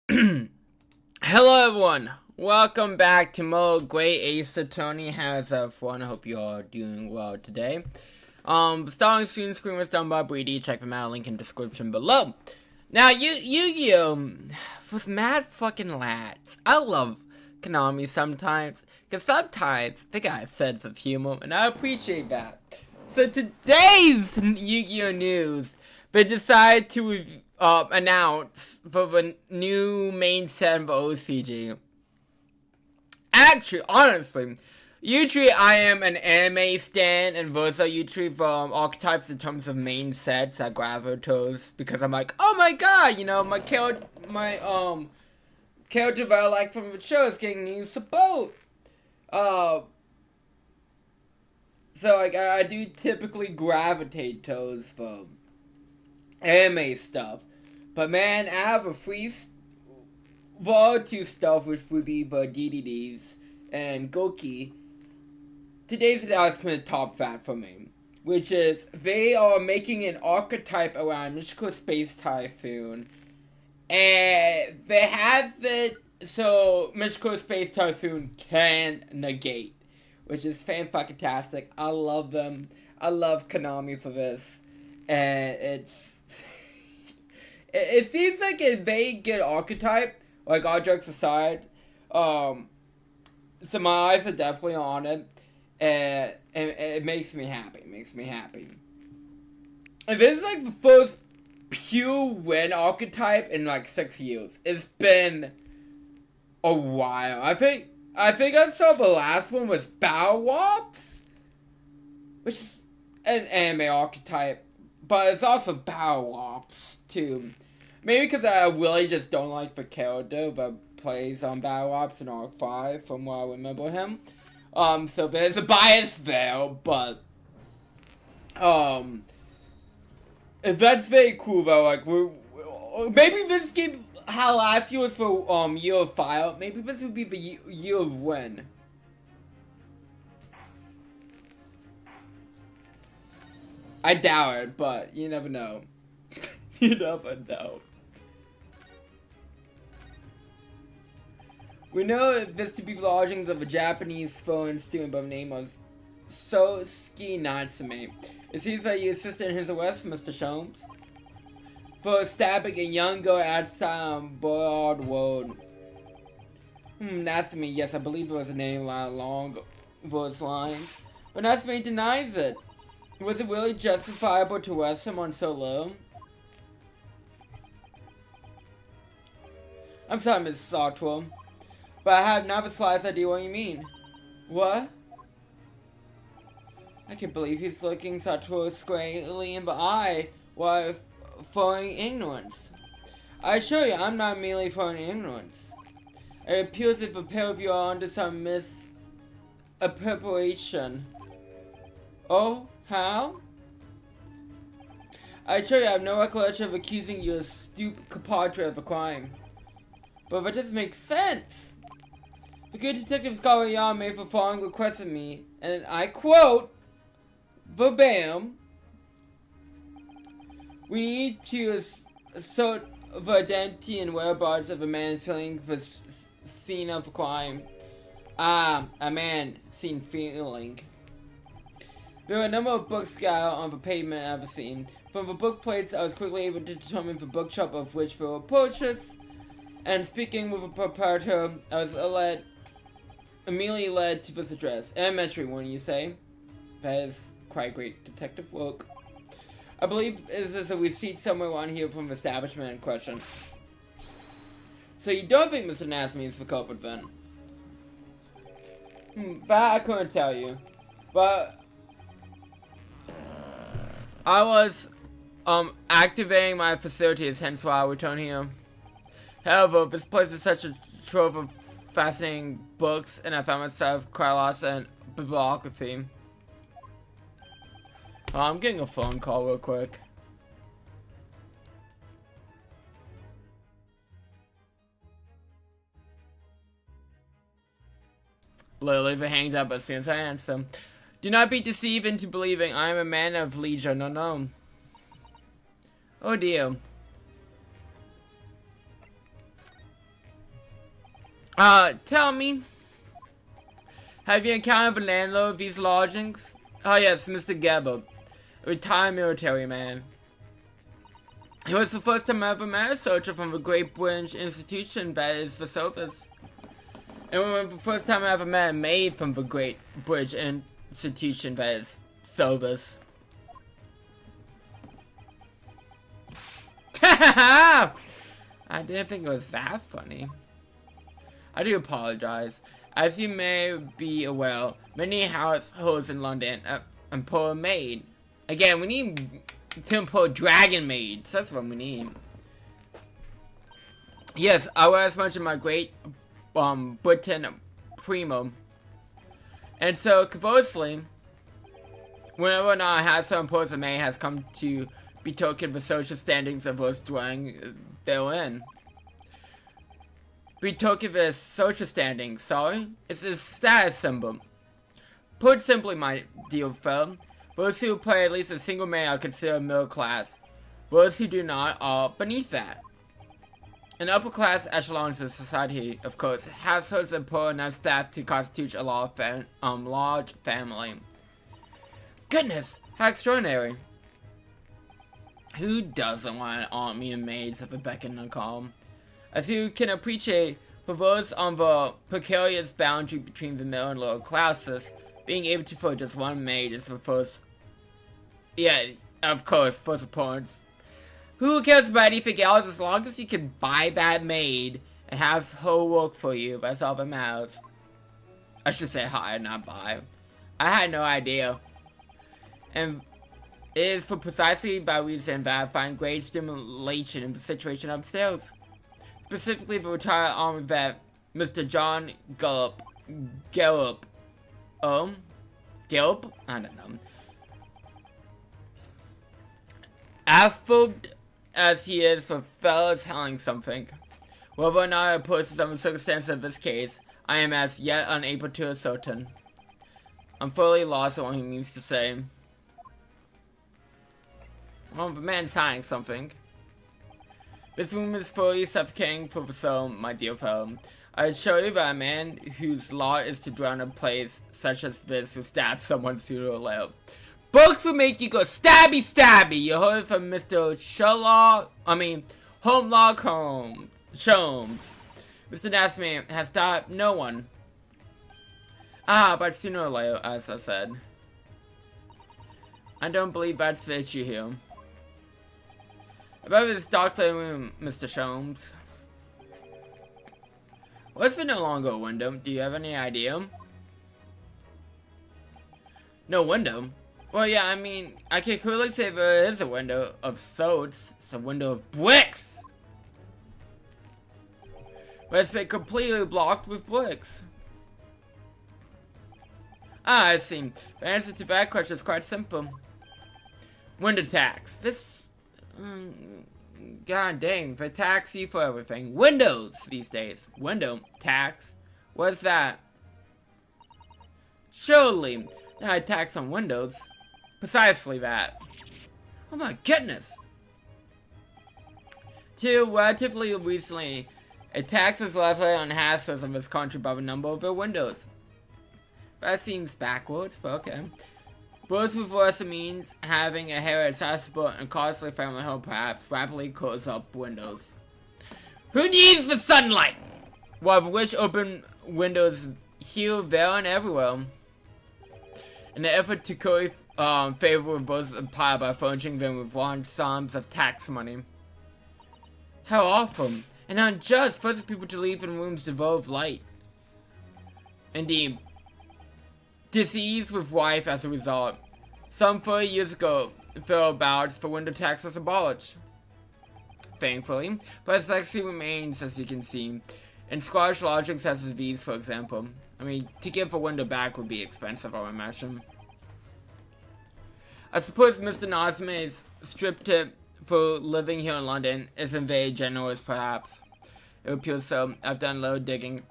Hello everyone, welcome back to more Great Ace Attorney. How's everyone? I hope you all are doing well today. The starting student screen was done by Brady. Check them out, link in description below. Now, Yu-Gi-Oh! Was mad fucking lads. I love Konami sometimes, because sometimes they got a sense of humor, and I appreciate that. So today's Yu-Gi-Oh! News, they decided to announce for the new main set of OCG. Actually, honestly, usually I am an anime stan, and those are usually the archetypes in terms of main sets that gravitate, because I'm like, oh my god, you know, my character that I like from the show is getting new support. So like I do typically gravitate towards the anime stuff. But man, I have a free Vol 2 stuff, which would be the DDDs and Goki. Today's announcement is top that for me, which is they are making an archetype around Mystical Space Typhoon, and they have it so Mystical Space Typhoon can negate, which is fan-fucking-tastic. I love them. I love Konami for this, and it's it seems like if they get archetype, like all jokes aside, so my eyes are definitely on it, and it makes me happy. And this is like the first pure win archetype in like 6 years. It's been a while. I think I saw the last one was Battle Wops, which is an anime archetype, but it's also Battle Wops too. Maybe because I really just don't like the character that plays on Battle Ops in Arc 5 from what I remember him. So there's a bias there, but that's very cool though. Like maybe this game how last year was for Year of Fire. Maybe this would be the Year of Win. I doubt it, but you never know. You never know. We know this to be the lodgings of a Japanese foreign student by the name of Sosuke Natsume. It seems that you assisted in his arrest, Mr. Sholmes, for stabbing a young girl outside on Broad Road. Natsume, yes, I believe it was a name along those lines. But Natsume denies it. Was it really justifiable to arrest someone so low? I'm sorry, Mrs. Sartwell, but I have not the slightest idea what you mean. What? I can't believe he's looking Sartwell squarely in the eye while throwing ignorance. I assure you, I'm not merely throwing ignorance. It appears as if a pair of you are under some misappropriation. Oh, how? I assure you, I have no recollection of accusing you of stupid compadre of a crime. But that doesn't make sense. The good detective Scholar Yan made the following request of me, and I quote, verbatim, we need to assert the identity and whereabouts of a man filling the scene of the crime. A man seen feeling. There were a number of books scattered on the pavement at the scene. From the book plates, I was quickly able to determine the bookshop of which they were purchased. And speaking with a proprietor, I was immediately led to this address. Elementary one, you say? That is quite great detective work. I believe there's a receipt somewhere around here from the establishment in question. So you don't think Mr. Natsume is the culprit then? That I couldn't tell you. But I was activating my facilities, hence why I returned here. However, this place is such a trove of fascinating books, and I found myself quite lost in bibliography. I'm getting a phone call real quick. Literally, they hanged up as soon as I answered. Do not be deceived into believing I am a man of leisure, no. Oh dear. Tell me, have you encountered the landlord of these lodgings? Oh yes, Mr. Gebel, a retired military man. It was the first time I ever met a soldier from the Great British institution that is the service. And it was the first time I ever met a maid from the Great British institution that is service. I didn't think it was that funny. I do apologize. As you may be aware, many households in London employ a maid. Again, we need to employ dragon maids. That's what we need. Yes, I wear as much of my Great Britain primo. And so, conversely, whenever or not a household employs a maid has come to betoken the social standings of those dwelling therein. Betoken the social standing, sorry? It's a status symbol. Put simply, my dear fellow, those who play at least a single maid are considered middle class. Those who do not are beneath that. In upper class echelons of society, of course, households employ enough staff to constitute a large family. Goodness, how extraordinary. Who doesn't want an army of maids at the beck and call? As you can appreciate, for those on the precarious boundary between the middle and lower classes, being able to afford just one maid is the first... Yeah, of course, first importance. Who cares about anything else as long as you can buy that maid and have her work for you? That's all that matters. I should say hire, not buy. I had no idea. And it is for precisely that reason that I find great stimulation in the situation upstairs. Specifically the retired army vet, Mr. John Gallop. Gallop? I don't know. Affable as he is for fellow telling something. Whether or not it puts some circumstances of this case, I am as yet unable to ascertain. I'm fully lost on what he means to say. Well, the man's signing something. This room is fully suffocating for the soul, my dear fellow. I assure you that a man whose lot is to drown in a place such as this will stab someone sooner or later. Books will make you go stabby stabby. You heard it from Mr. Homelock Sholmes. Mr. Nasman has stopped no one. But sooner or later, as I said. I don't believe that's the issue here. About this doctor room, Mr. Sholmes. What's there no longer a window? Do you have any idea? No window? Well, yeah, I mean, I can clearly say there is a window of sorts. It's a window of bricks. But it's been completely blocked with bricks. I see. The answer to that question is quite simple. Window tax. This... God dang, they tax you for everything. Windows these days. Window tax? What's that? Surely, not a tax on windows. Precisely that. Oh my goodness. Till relatively recently, a tax was levied on houses in this country by the number of their windows. That seems backwards, but okay. Those with lesser means, having a hair accessible and costly family home perhaps, rapidly close up windows. Who needs the sunlight? While the rich open windows here, there, and everywhere. In the effort to curry favor with those empowered by furnishing them with large sums of tax money. How awful and unjust, forcing people to live in rooms devoid of light. Indeed, disease with life as a result. Some 30 years ago, thereabouts, the window tax was abolished. Thankfully, but its legacy remains, as you can see, in Scottish lodgings such as these, for example. I mean, to give a window back would be expensive, I would imagine. I suppose Mr. Nosman's strip tip for living here in London isn't very generous, perhaps. It appears so. I've done a little digging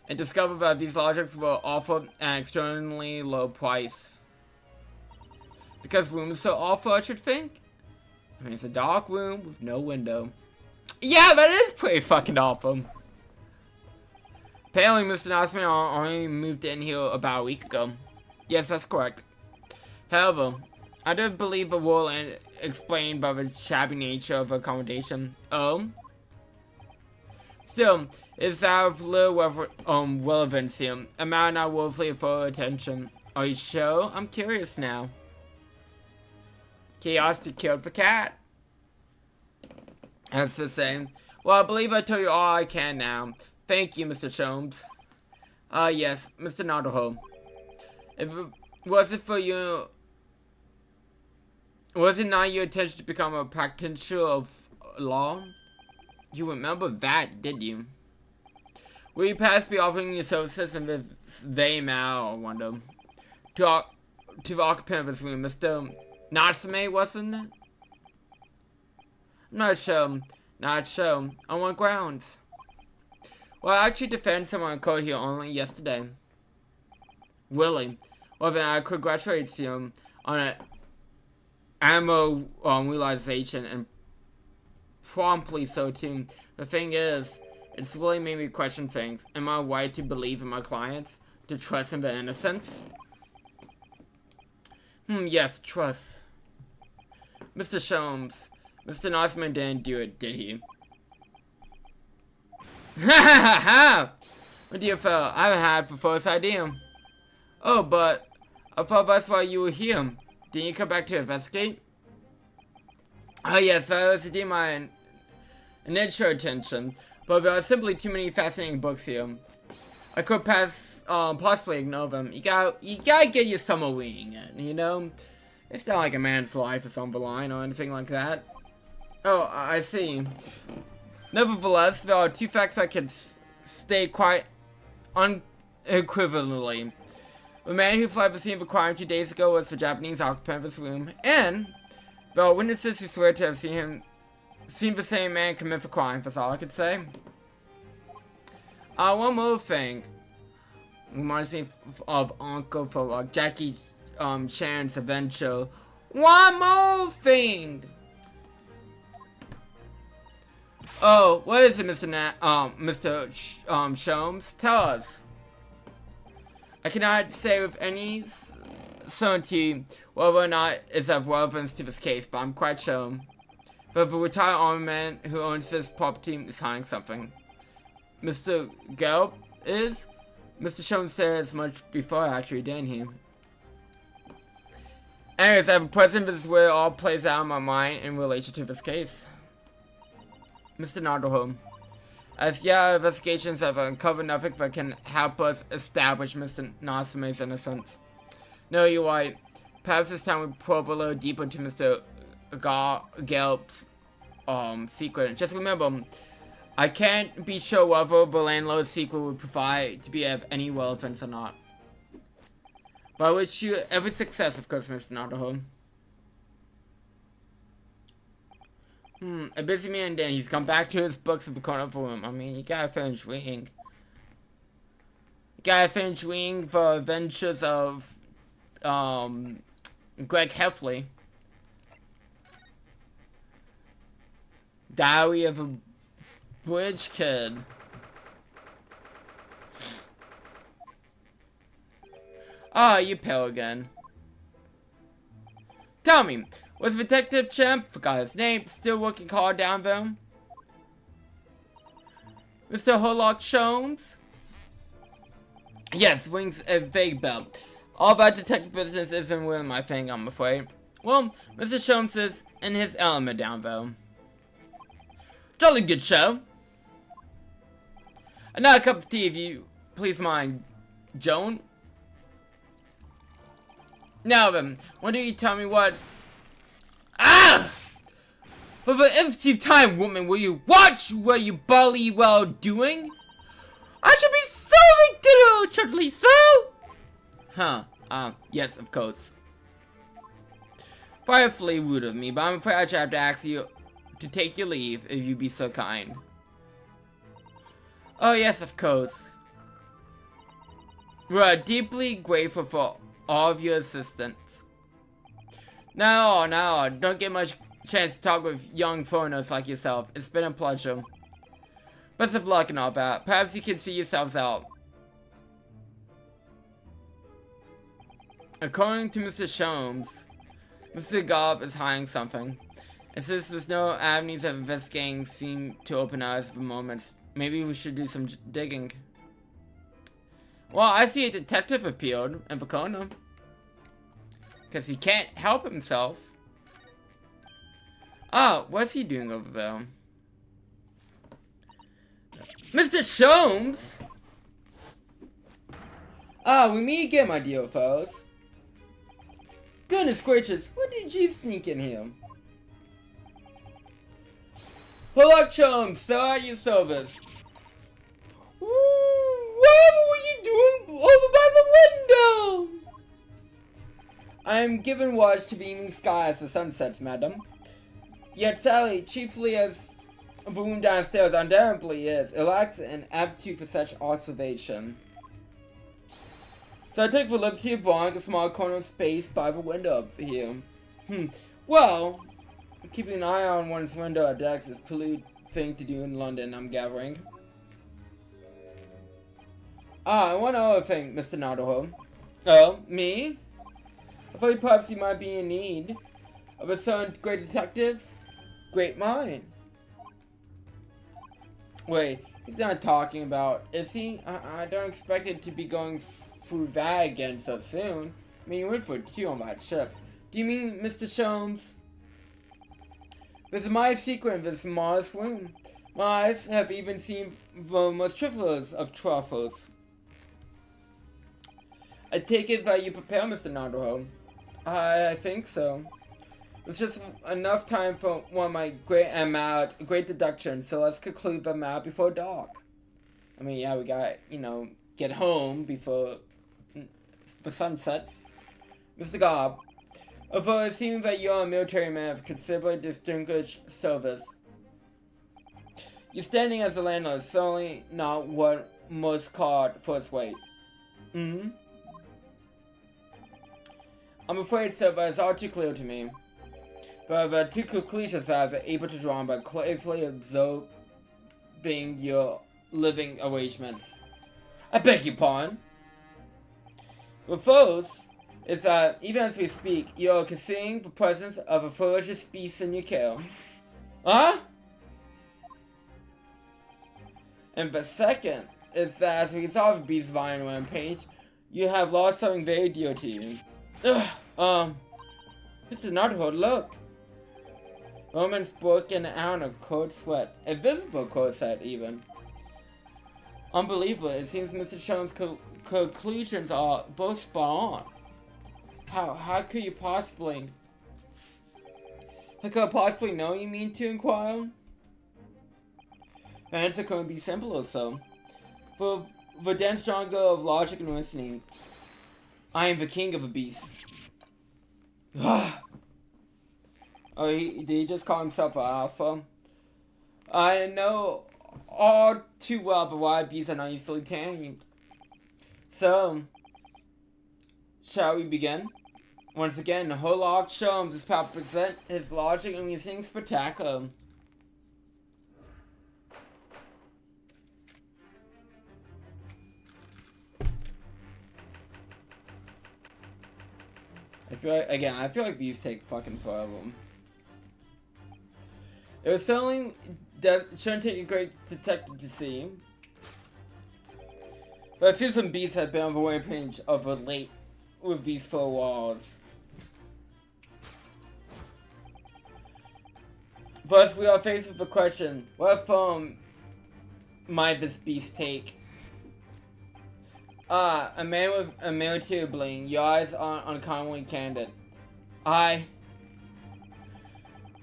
and discovered that these lodgings were offered at an extremely low price. Because room is so awful, I should think. I mean, it's a dark room with no window. Yeah, that is pretty fucking awful. Apparently, Mr. Nosman only moved in here about a week ago. Yes, that's correct. However, I don't believe the rule explained by the shabby nature of accommodation. Oh? Still, it's out of little relevance here. A matter not worthy of full attention. Are you sure? I'm curious now. Curiosity killed the cat. That's the same. Well, I believe I told you all I can now. Thank you, Mr. Sholmes. Yes, Mr. Notterholm. If it wasn't for you... Was it not your intention to become a practitioner of law? You remember that, did you? Will you perhaps be offering your services in this vain manner, I wonder? To the occupant of this room, Mr. Natsume, wasn't it? I'm not sure. Not sure. On what grounds? Well, I actually defended someone in court here only yesterday. Really? Well, then I congratulate you on an ammo realization, and promptly so too. The thing is, it's really made me question things. Am I right to believe in my clients? To trust in their innocence? Yes, trust. Mr. Sholmes, Mr. Nosman didn't do it, did he? Ha ha ha! My dear fellow, I haven't had the first idea. Oh, but I thought that's why you were here. Didn't you come back to investigate? Oh yes, that was to my initial attention, but there are simply too many fascinating books here. I could possibly ignore them. You gotta get your summer reading in, you know? It's not like a man's life is on the line or anything like that. Oh, I see. Nevertheless, there are two facts I can state quite unequivocally. The man who fled the scene of the crime 2 days ago was the Japanese occupant of this room, and there are witnesses who swear to have seen the same man commit the crime. That's all I could say. One more thing. Reminds me of Uncle for Jackie Chan's adventure. One more thing. Oh, what is it, Mr. Sholmes? Tell us. I cannot say with any certainty whether or not it's of relevance to this case, but I'm quite sure. But the retired army man who owns this property is hiding something. Mr. Gelb is? Mr. Sholmes said as much before, actually, didn't he? Anyways, at present, this is where it all plays out in my mind in relation to this case. Mr. Notterholm. As yet, investigations have uncovered nothing that can help us establish Mr. Natsume's innocence. No, you're right. Perhaps this time we probe a little deeper into Mr. Gelb's secret. Just remember, I can't be sure whether the landlord's secret will provide to be of any relevance or not. But I wish you every success, of course, Mr. Notterholm. A busy man then. He's come back to his books in the corner of the room. I mean, you gotta finish reading. You gotta finish reading the adventures of, Greg Heffley. Diary of a Bridge Kid. Ah, you pale again. Tell me, was Detective Champ, forgot his name, still working hard down there? Mr. Hollock Sholmes? Yes, rings a vague bell. All that detective business isn't really my thing, I'm afraid. Well, Mr. Sholmes is in his element down there. Jolly good show. Another cup of tea if you please mind, Joan. Now then, why don't you tell me what... Ah! For the 15th time, woman, will you watch what you bully well doing? I should be serving dinner, shortly, so! Huh, yes, of course. Frightfully rude of me, but I'm afraid I should have to ask you to take your leave, if you'd be so kind. Oh, yes, of course. We're deeply grateful for all of your assistance. No, don't get much chance to talk with young foreigners like yourself. It's been a pleasure. Best of luck and all that. Perhaps you can see yourselves out. According to Mr. Sholmes, Mr. Gobb is hiding something. And since there's no avenues of investigating seem to open eyes at the moment, maybe we should do some digging. Well, I see a detective appeared in the corner. Because he can't help himself. Oh, what's he doing over there? Mr. Sholmes! Ah, we meet again, my dear fellows. Goodness gracious, when did you sneak in here? Hello, Sholmes, so at your service. What were you doing over by the window? I am given watch to the evening sky as the sun sets, madam. Yet Sally, chiefly as the room downstairs undoubtedly is, it lacks an aptitude for such observation. So I took the liberty of borrowing a small corner of space by the window up here. Well, keeping an eye on one's window at decks is a polite thing to do in London, I'm gathering. Ah, and one other thing, Mr. Notterholm. Oh, me? I thought perhaps you might be in need of a certain great detective. Great mind. Wait, he's not talking about, is he? I don't expect it to be going through that again so soon. I mean, you went for 2 on that ship. Do you mean Mr. Sholmes? There's a mighty secret in this modest room. My eyes have even seen the most triflers of truffles. I take it that you prepare, Mr. Notterholm. I think so. There's just enough time for one of my great deductions, so let's conclude them out before dark. I mean, yeah, we got, get home before the sun sets. Mr. Gobb, although it seems that you're a military man of considerably distinguished service, your standing as a landlord is certainly not what most called for its weight. I'm afraid so, but it's all too clear to me. But the 2 conclusions that I've been able to draw by closely observing your living arrangements. I beg your pardon. The first is that, even as we speak, you're considering the presence of a ferocious beast in your care. Huh? And the second is that as a result of the beast's violent rampage, you have lost something very dear to you. Mr. Notterholm, look. Roman's broken out in a cold sweat. A visible cold sweat, even. Unbelievable. It seems Mr. Sholmes' conclusions are both spot on. How could you possibly... How could I possibly know, you mean to inquire? The answer couldn't be simpler, so. For the dense jungle of logic and reasoning, I am the king of the beasts. Oh, did he just call himself an alpha? I know all too well the wild beasts are not easily tamed. So, shall we begin? Once again, Hollock Sholmes is proud to present his logic and reasoning spectacular. I feel like these take fucking forever. It was something that shouldn't take a great detective to see. But I feel some beasts have been on the rampage of late with these 4 walls. But we are faced with the question, what form might this beast take? A man with a military bling, your eyes are uncommonly candid.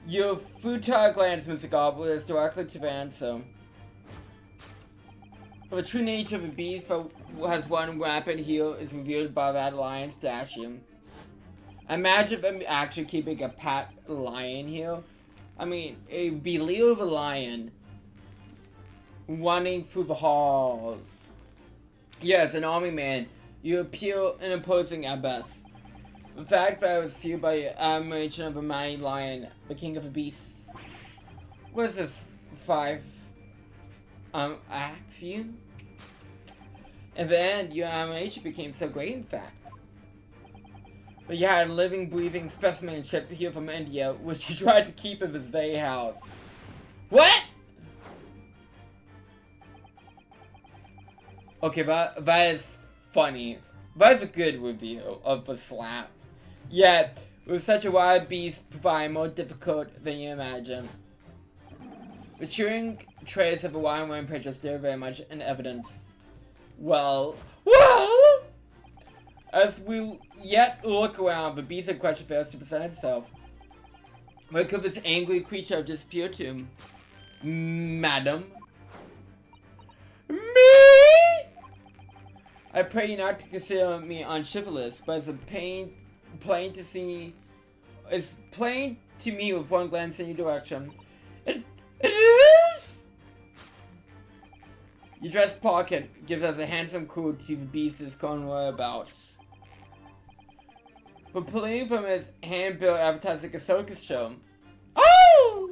Your futile glance, Mr. Gobbler, is directly to the answer. The true nature of the beast that has run rampant here is revealed by that lion statue. Imagine them actually keeping a pet lion here. I mean, it would be Leo the lion running through the halls. Yes, an army man, you appear imposing at best. The fact that I was fueled by your admiration of a mighty lion, the king of the beasts. What is this, 5? axiom. In the end, your animation became so great, in fact. But you had a living, breathing specimen shipped here from India, which you tried to keep in this day house. What? Okay, that is funny. That is a good review of the slap. Yet, with such a wild beast proving more difficult than you imagine. The cheering trace of a wine wearing picture is still very much in evidence. Well, as we yet look around, the beast in question fails to present himself. Where could this angry creature have disappeared to? Madam? Me? I pray you not to consider me unchivalrous, but it's plain to me with one glance in your direction. It is? Your dress pocket gives us a handsome clue to the beast's current whereabouts. For pulling from its handbill advertising a circus show. Oh!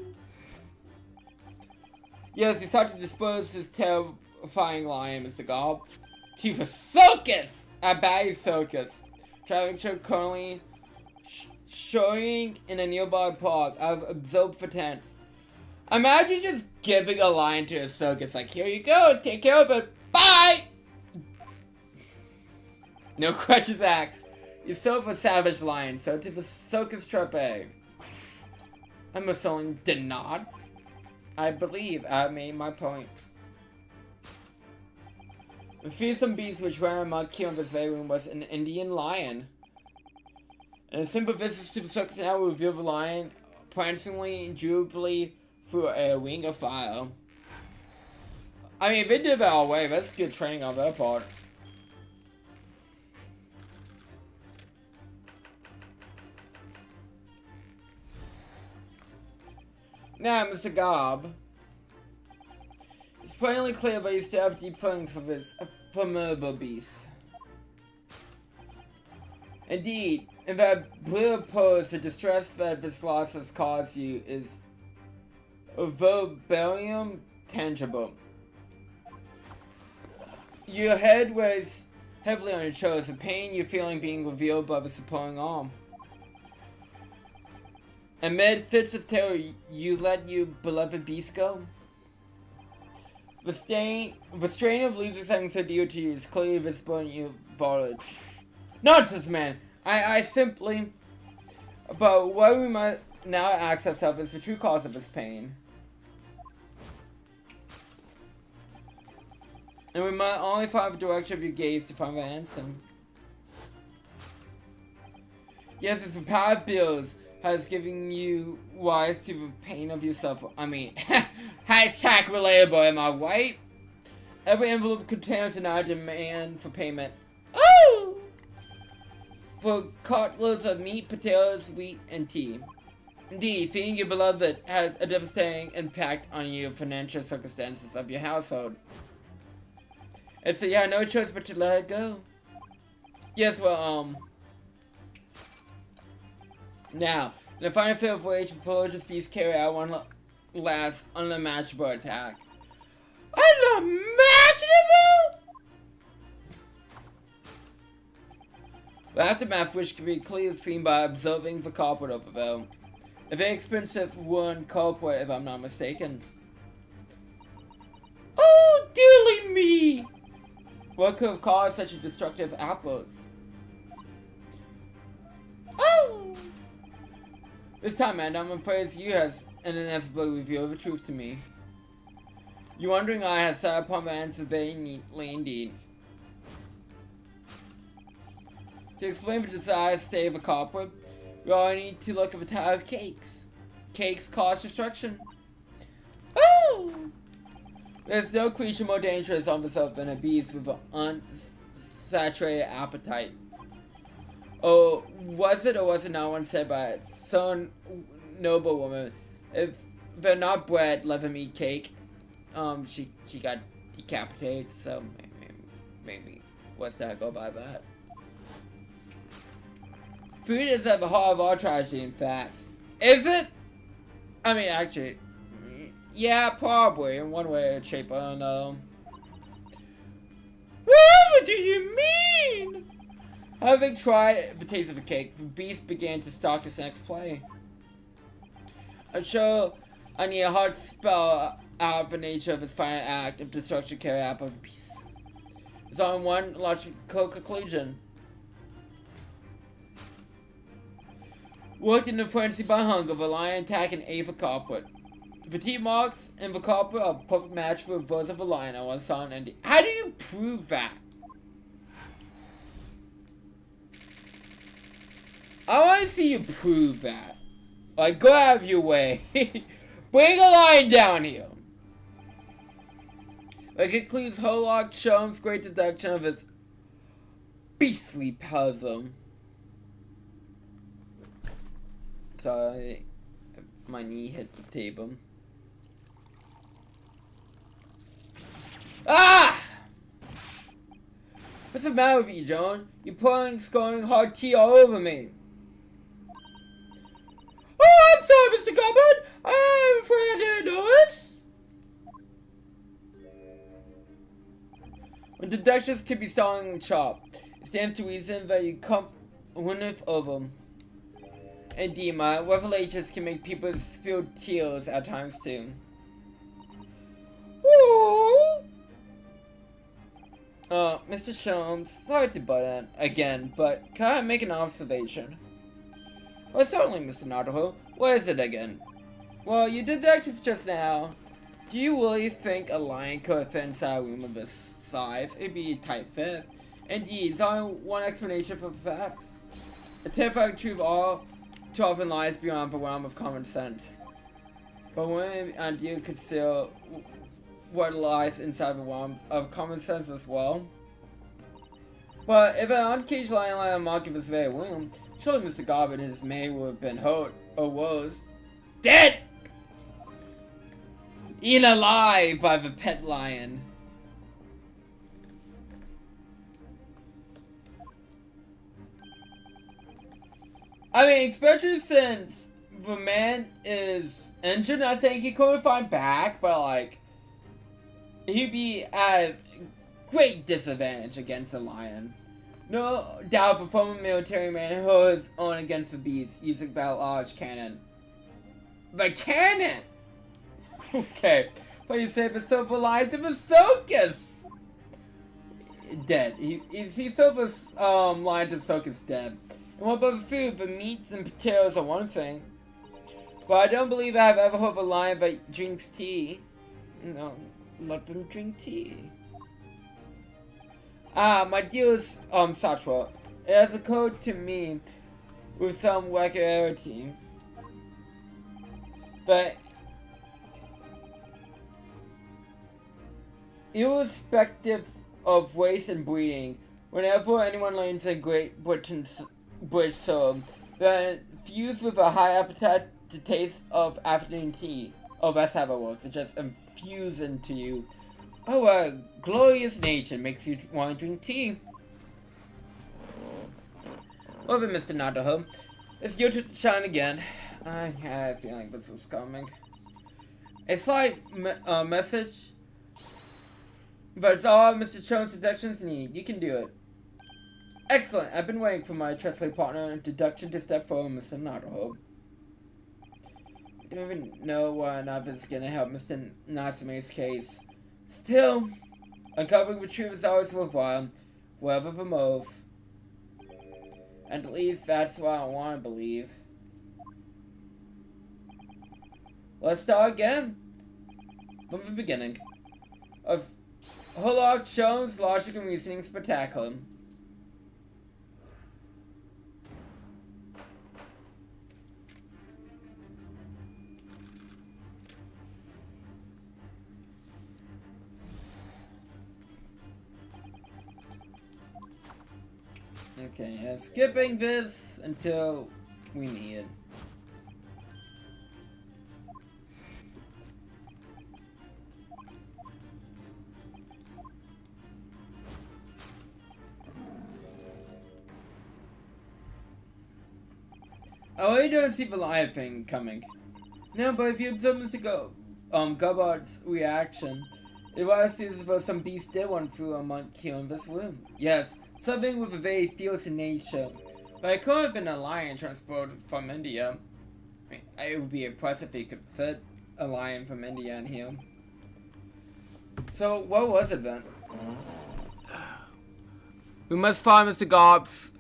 Yes, he sought to dispose this terrifying lion, Mr. Gobb, to the circus! At Batty's Circus. Traffic show currently showing in a nearby park. I've observed for tents. Imagine just giving a lion to a circus, like, here you go, take care of it, bye! No questions asked. You serve a savage lion, so to the circus trope. I'm assuming did not. I believe I made my point. The fearsome beast which ran amok here in this room was an Indian lion. And a simple visit to the circus now will reveal the lion prancingly and jubilantly through a ring of fire. I mean, if they did that all the way, that's good training on their part. Now, Mr. Gobb. It's plainly clear that you still have deep feelings for this formidable beast. Indeed, in that clear pose, the distress that this loss has caused you is verbalium tangible. Your head weighs heavily on your shoulders, the pain you're feeling being revealed by the supporting arm. Amid fits of terror, you let your beloved beast go? The strain of losing something so dear to you is clearly visible in your voltage. Nonsense, man! I simply... But what we must now ask ourselves is the true cause of this pain. And we must only follow the direction of your gaze to find the answer. Yes, it's the power of bills has given you rise to the pain of yourself. I mean, hashtag relatable, am I right? Every envelope contains an demand for payment. Oh! For cartloads of meat, potatoes, wheat, and tea. Indeed, feeding your beloved has a devastating impact on your financial circumstances of your household. And so you had no choice but to let it go. Yes, well, now, in the final field of rage, the ferocious beast carry out one last unimaginable attack. Unimaginable?! The aftermath, which can be clearly seen by observing the culprit of the film. A very expensive wooden culprit, if I'm not mistaken. Oh, dearly me! What could have caused such a destructive outburst? Oh! This time, man, I'm afraid you has an ineffable reveal of the truth to me. Your wondering eye has sat upon the answer very neatly indeed. To explain the desired state of a culprit, we all need to look at the type of cakes. Cakes cause destruction. Oh! There's no creature more dangerous on this earth than a beast with an unsaturated appetite. Oh, was it or was it not once said by some noble woman, if they're not bred, let them eat cake. She got decapitated, so maybe what's that go by that? Food is at the heart of all tragedy, in fact. Is it? I mean, actually, Yeah, probably, in one way or shape, I don't know. What do you mean? Having tried the taste of the cake, the beast began to stalk his next play. I'm sure I need a hard spell out the nature of his final act of destruction carried out by the beast. There's only one logical conclusion. Worked in the frenzy by hunger, the lion attacked and ate the culprit. The teeth marks and the culprit are a perfect match for the voice of the lion on one song and how do you prove that? I want to see you prove that. Like, go out of your way. Bring a lion down here. Like, it includes Hollock Sholm's great deduction of his beastly puzzle. Sorry, my knee hit the table. Ah! What's the matter with you, Joan? You're pouring scoring hard tea all over me. Oh, I'm sorry, Mr. Goblin. I'm afraid I didn't notice. When deductions can be stalling sharp, it stands to reason that you come winneth over. Indeed, my revelations can make people spill tears at times too. Ooh. Mr. Sholmes, sorry to butt in again, but can I make an observation? Well, certainly, Mr. Naruto. What is it again? Well, you did deductions just now. Do you really think a lion could fit inside a room of this size? It'd be a tight fit. Indeed, there's only one explanation for the facts. A terrifying truth all too often lies beyond the realm of common sense. But when I do consider what lies inside the realm of common sense as well. But if an uncaged lion lay on mark of his very room, surely Mr. Goblin and his mate would have been hurt, or worse, dead! Eaten alive by the pet lion. I mean, especially since the man is injured, I think he couldn't fight back, but like, he'd be at great disadvantage against the lion. No doubt the former military man held his own against the beast using that large cannon. The cannon! Okay, but you say the silver lion to the circus! Dead. He silver lion to the circus dead. And what about the food? The meats and potatoes are one thing. But I don't believe I've ever heard of a lion that drinks tea. No, let them drink tea. My deal is, Satchel. It has occurred to me with some regularity. But irrespective of race and breeding, whenever anyone learns in Great Britain's British soul, they're infused with a high appetite to taste of afternoon tea. Oh, that's how it works. It just infuses into you. Oh, a glorious nature makes you want to drink tea. Over, Mr. Nadaho. It's your turn to shine again. I had a feeling this was coming. A slight message, but it's all Mr. Chone's deductions need. You can do it. Excellent. I've been waiting for my trusted partner in deduction to step forward, Mr. Nadaho. I don't even know why enough is gonna help Mr. Natsume's case. Still, uncovering the truth is always worthwhile, whatever the motive. And at least that's what I want to believe. Let's start again from the beginning of Hollock Sholm's logic and reasoning spectacular. Okay, skipping this until we need it. Oh, you don't see the lion thing coming. No, but if you observe Mr. Gobot's reaction. It was as though some beast did run through a monk here in this room. Yes, something with a very fierce nature. But it could have been a lion transported from India. I mean, it would be impressive if he could fit a lion from India in here. So, what was it then? We must find Mr. Gob's,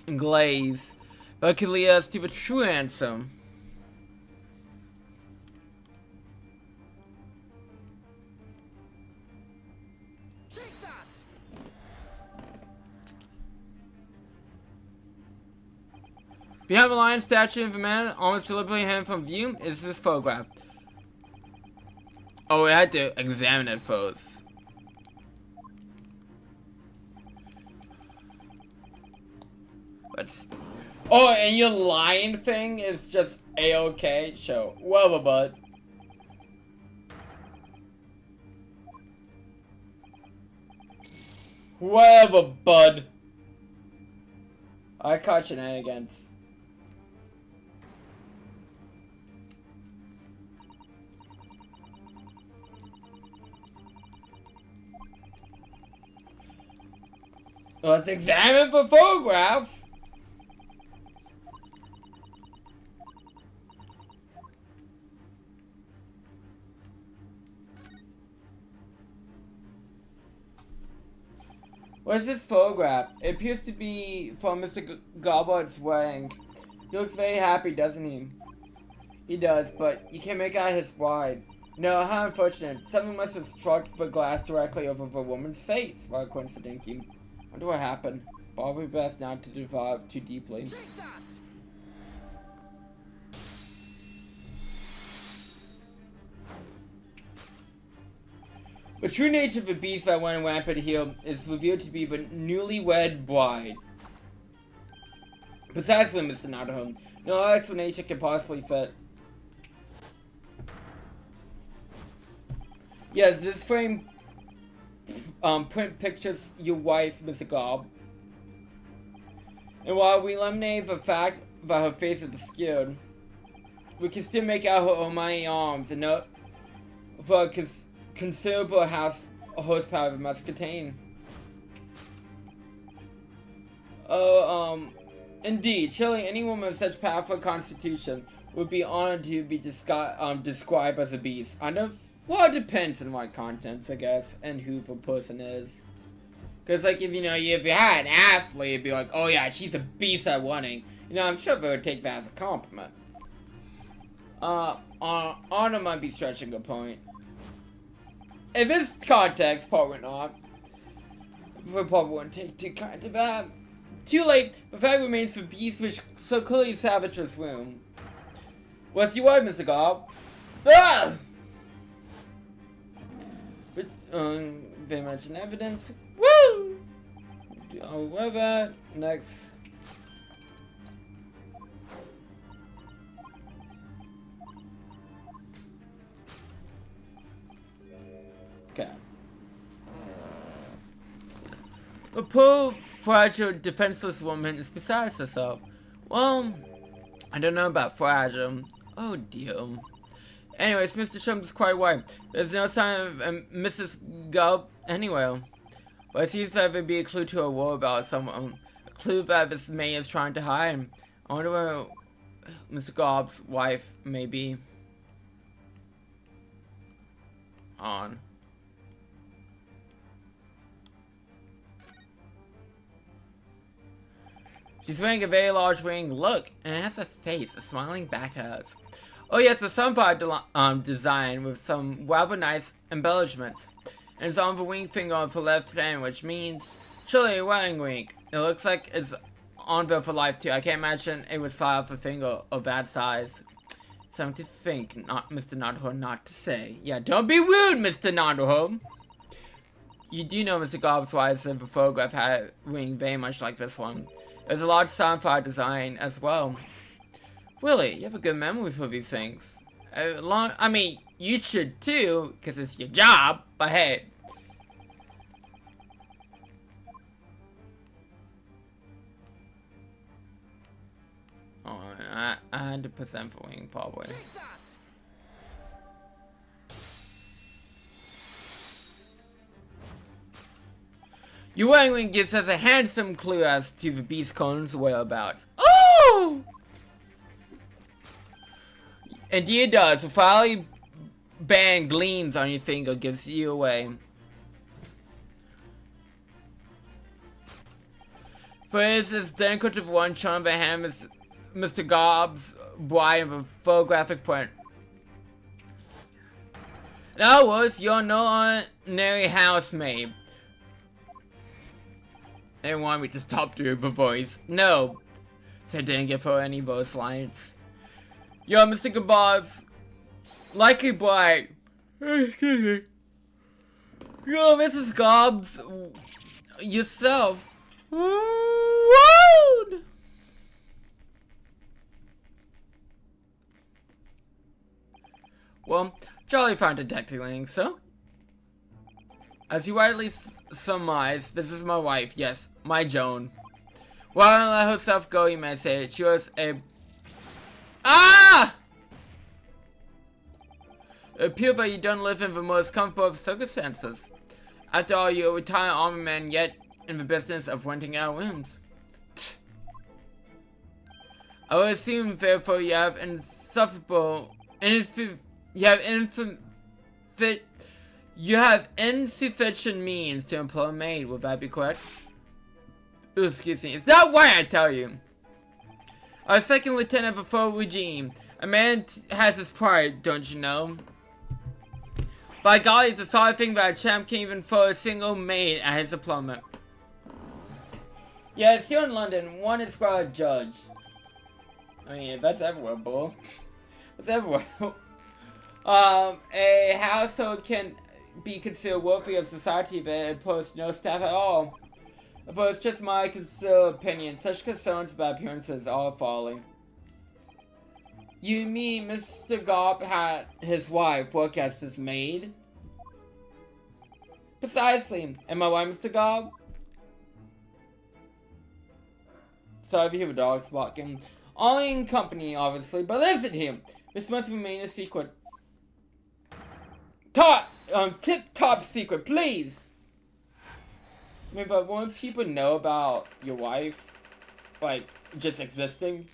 glaze. That could lead us to the true answer. Take that! Behind the lion statue of a man almost deliberately hidden from view is this photograph. Oh, we had to examine it first. Let's. Oh, and your lion thing is just a-okay? Sure. Whatever, bud. Whatever, bud. I caught shenanigans. Let's examine the photograph. What is this photograph? It appears to be from Mr. Gobot's wedding. He looks very happy, doesn't he? He does, but you can't make out his bride. No, how unfortunate. Something must have struck the glass directly over the woman's face. What a coincidence. Wonder what happened. Probably best not to develop too deeply. Take that! The true nature of the beast that went rampant here is revealed to be the newlywed bride. Precisely, Mr. Nottingham. No explanation can possibly fit. Yes, this frame print pictures your wife, Mr. Gob. And while we eliminate the fact that her face is obscured, we can still make out her almighty arms and note the considerable horsepower it must contain. Oh, indeed, surely any woman with such powerful constitution would be honored to be described as a beast. Well, it depends on what contents, I guess, and who the person is. Because, like, if you had an athlete, it'd be like, oh yeah, she's a beast at running. I'm sure they would take that as a compliment. Honor might be stretching a point. In this context, probably not. We probably wouldn't take too kind of that. Too late, the fact remains the beast which so clearly savaged this room. What's your wife, Mr. Gob? Ah! Very much in evidence. Woo! I'll wear that. Next. Okay. The poor, fragile, defenseless woman is beside herself. Well, I don't know about fragile. Oh dear. Anyways, Mr. Trump is quite right. There's no sign of Mrs. Gubb anywhere. But it seems that there'd be a clue to a war about someone. A clue that this May is trying to hide. I wonder where Mr. Gobb's wife may be. On. She's wearing a very large ring. Look, and it has a face, smiling back at us. Oh yes, a sunflower design with some rather nice embellishments. And it's on the ring finger of the left hand, which means surely a wedding ring. It looks like it's on there for life too. I can't imagine it would slide off a finger of that size. Something to think, not Mr. Nottingham, not to say. Yeah, don't be rude, Mr. Nottingham. You do know Mr. Gobb's wife said the photograph had a ring very much like this one. There's a large sunflower design as well. Really, you have a good memory for these things. I mean, you should too, because it's your job, but hey. Oh, I had to put them for wing, probably. Your wedding ring gives us a handsome clue as to the beast clone's whereabouts. Oh! Indeed it does. The fiery band gleams on your finger, gives you away. For it is this identical to the one shown by hand Mr. Gobb's bride of a photographic print. In other words, you're no ordinary housemaid. They want me to stop doing the voice. No, so I didn't give her any voice lines. You're Mr. Gobb's likely bride. Excuse me. You're Mrs. Gobb's yourself. Woo! Well, Charlie found detective link, so. As you rightly surmise, this is my wife, yes, my Joan. Well, I don't let herself go, you may say. She was a... Ah! It appears that you don't live in the most comfortable of circumstances. After all, you're a retired army man, yet in the business of renting out rooms. I would assume, therefore, you have insufficient means to employ a maid. Would that be correct? Ooh, excuse me. It's not why I tell you. Our second lieutenant of the full regime. A man has his pride, don't you know? By golly, it's a sorry thing that a champ can't even throw a single maid at his deployment. Yes, here in London, one is called a judge. I mean, that's everywhere, bull. That's everywhere. A household can be considered worthy of society, but it posts no staff at all. But it's just my considered opinion. Such concerns about appearances are folly. You mean Mr. Gobb had his wife work as his maid? Precisely. Am I right, Mr. Gobb? Sorry if you hear the dogs barking. Only in company, obviously, but listen here. This must remain a secret. Tip-top secret, please! I mean, but won't people know about your wife? Like, just existing?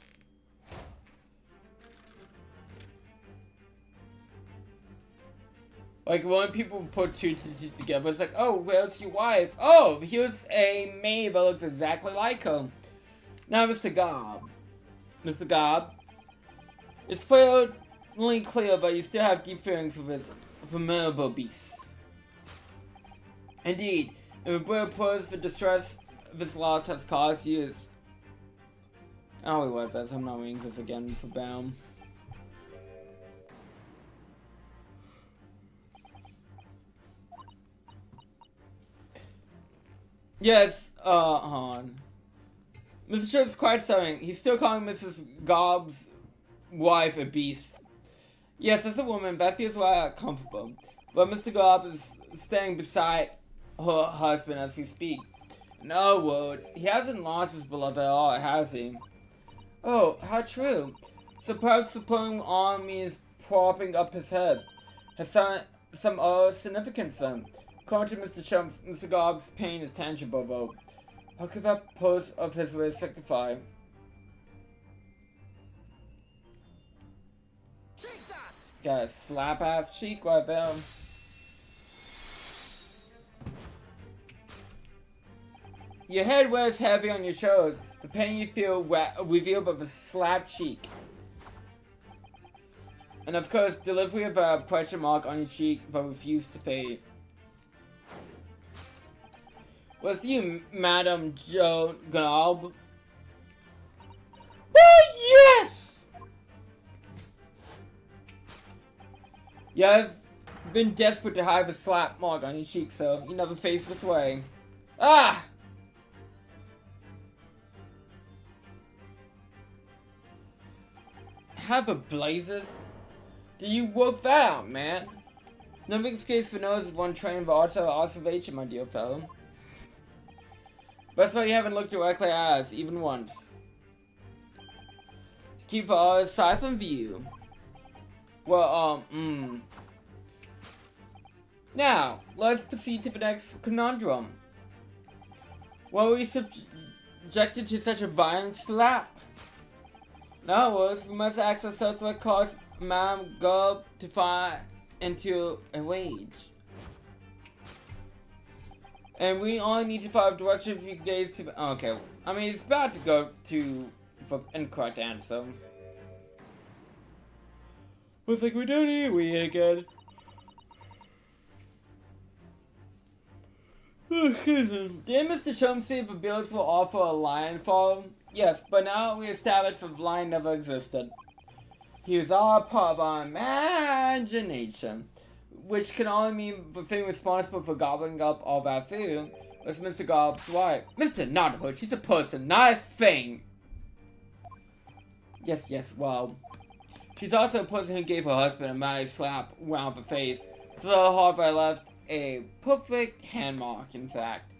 Like, when people put two together, it's like, oh, where's your wife? Oh, here's a maid that looks exactly like her. Now, Mr. Gobb. Mr. Gobb, it's fairly clear that you still have deep feelings for this formidable beast. Indeed, if a brother pours the distress this loss has caused you is... Oh, wait, what this? I'm not reading this again for Baum. Yes, hold on. Mr. Schultz is quite stunning. He's still calling Mrs. Gobb's wife a beast. Yes, as a woman, that feels rather comfortable. But Mr. Gobb is staying beside her husband as we speak. In other words, he hasn't lost his beloved at all, has he? Oh, how true. So perhaps the pulling on means propping up his head. Has some other significance then? According to Mr. Chumps, Mr. Gobb's pain is tangible though. How could that pose of his really signify? Take that! Got a slap ass cheek right there. Your head wears heavy on your shoulders. The pain you feel revealed by the slap cheek. And of course, delivery of a pressure mark on your cheek but refused to fade. With you, Madam Joe Gobb. Oh, yes! Yeah, I've been desperate to hide the slap mark on your cheek, so you never face this way. Ah! Have a blazes? Do you work that out, man? Nothing escapes the nose of one trained for observation, my dear fellow. That's why you haven't looked directly at us, even once. To keep the other side from view. Well, Now, let's proceed to the next conundrum. Why were we subjected to such a violent slap? In other words, we must ask ourselves what caused Madame Gulp to fall into a rage. And we only need to follow direction a few days to. Okay, I mean, it's about to go to for incorrect answer. Looks like we don't eat we again. Did Mr. Shump say the bills will offer a lion fall? Yes, but now we established the lion never existed. He was all part of our imagination, which can only mean the thing responsible for gobbling up all that food was Mr. Gulp's wife. Mr. Nuthood, she's a person, not a thing. Yes, well. She's also a person who gave her husband a mighty slap around the face. So hard I left a perfect hand mark, in fact.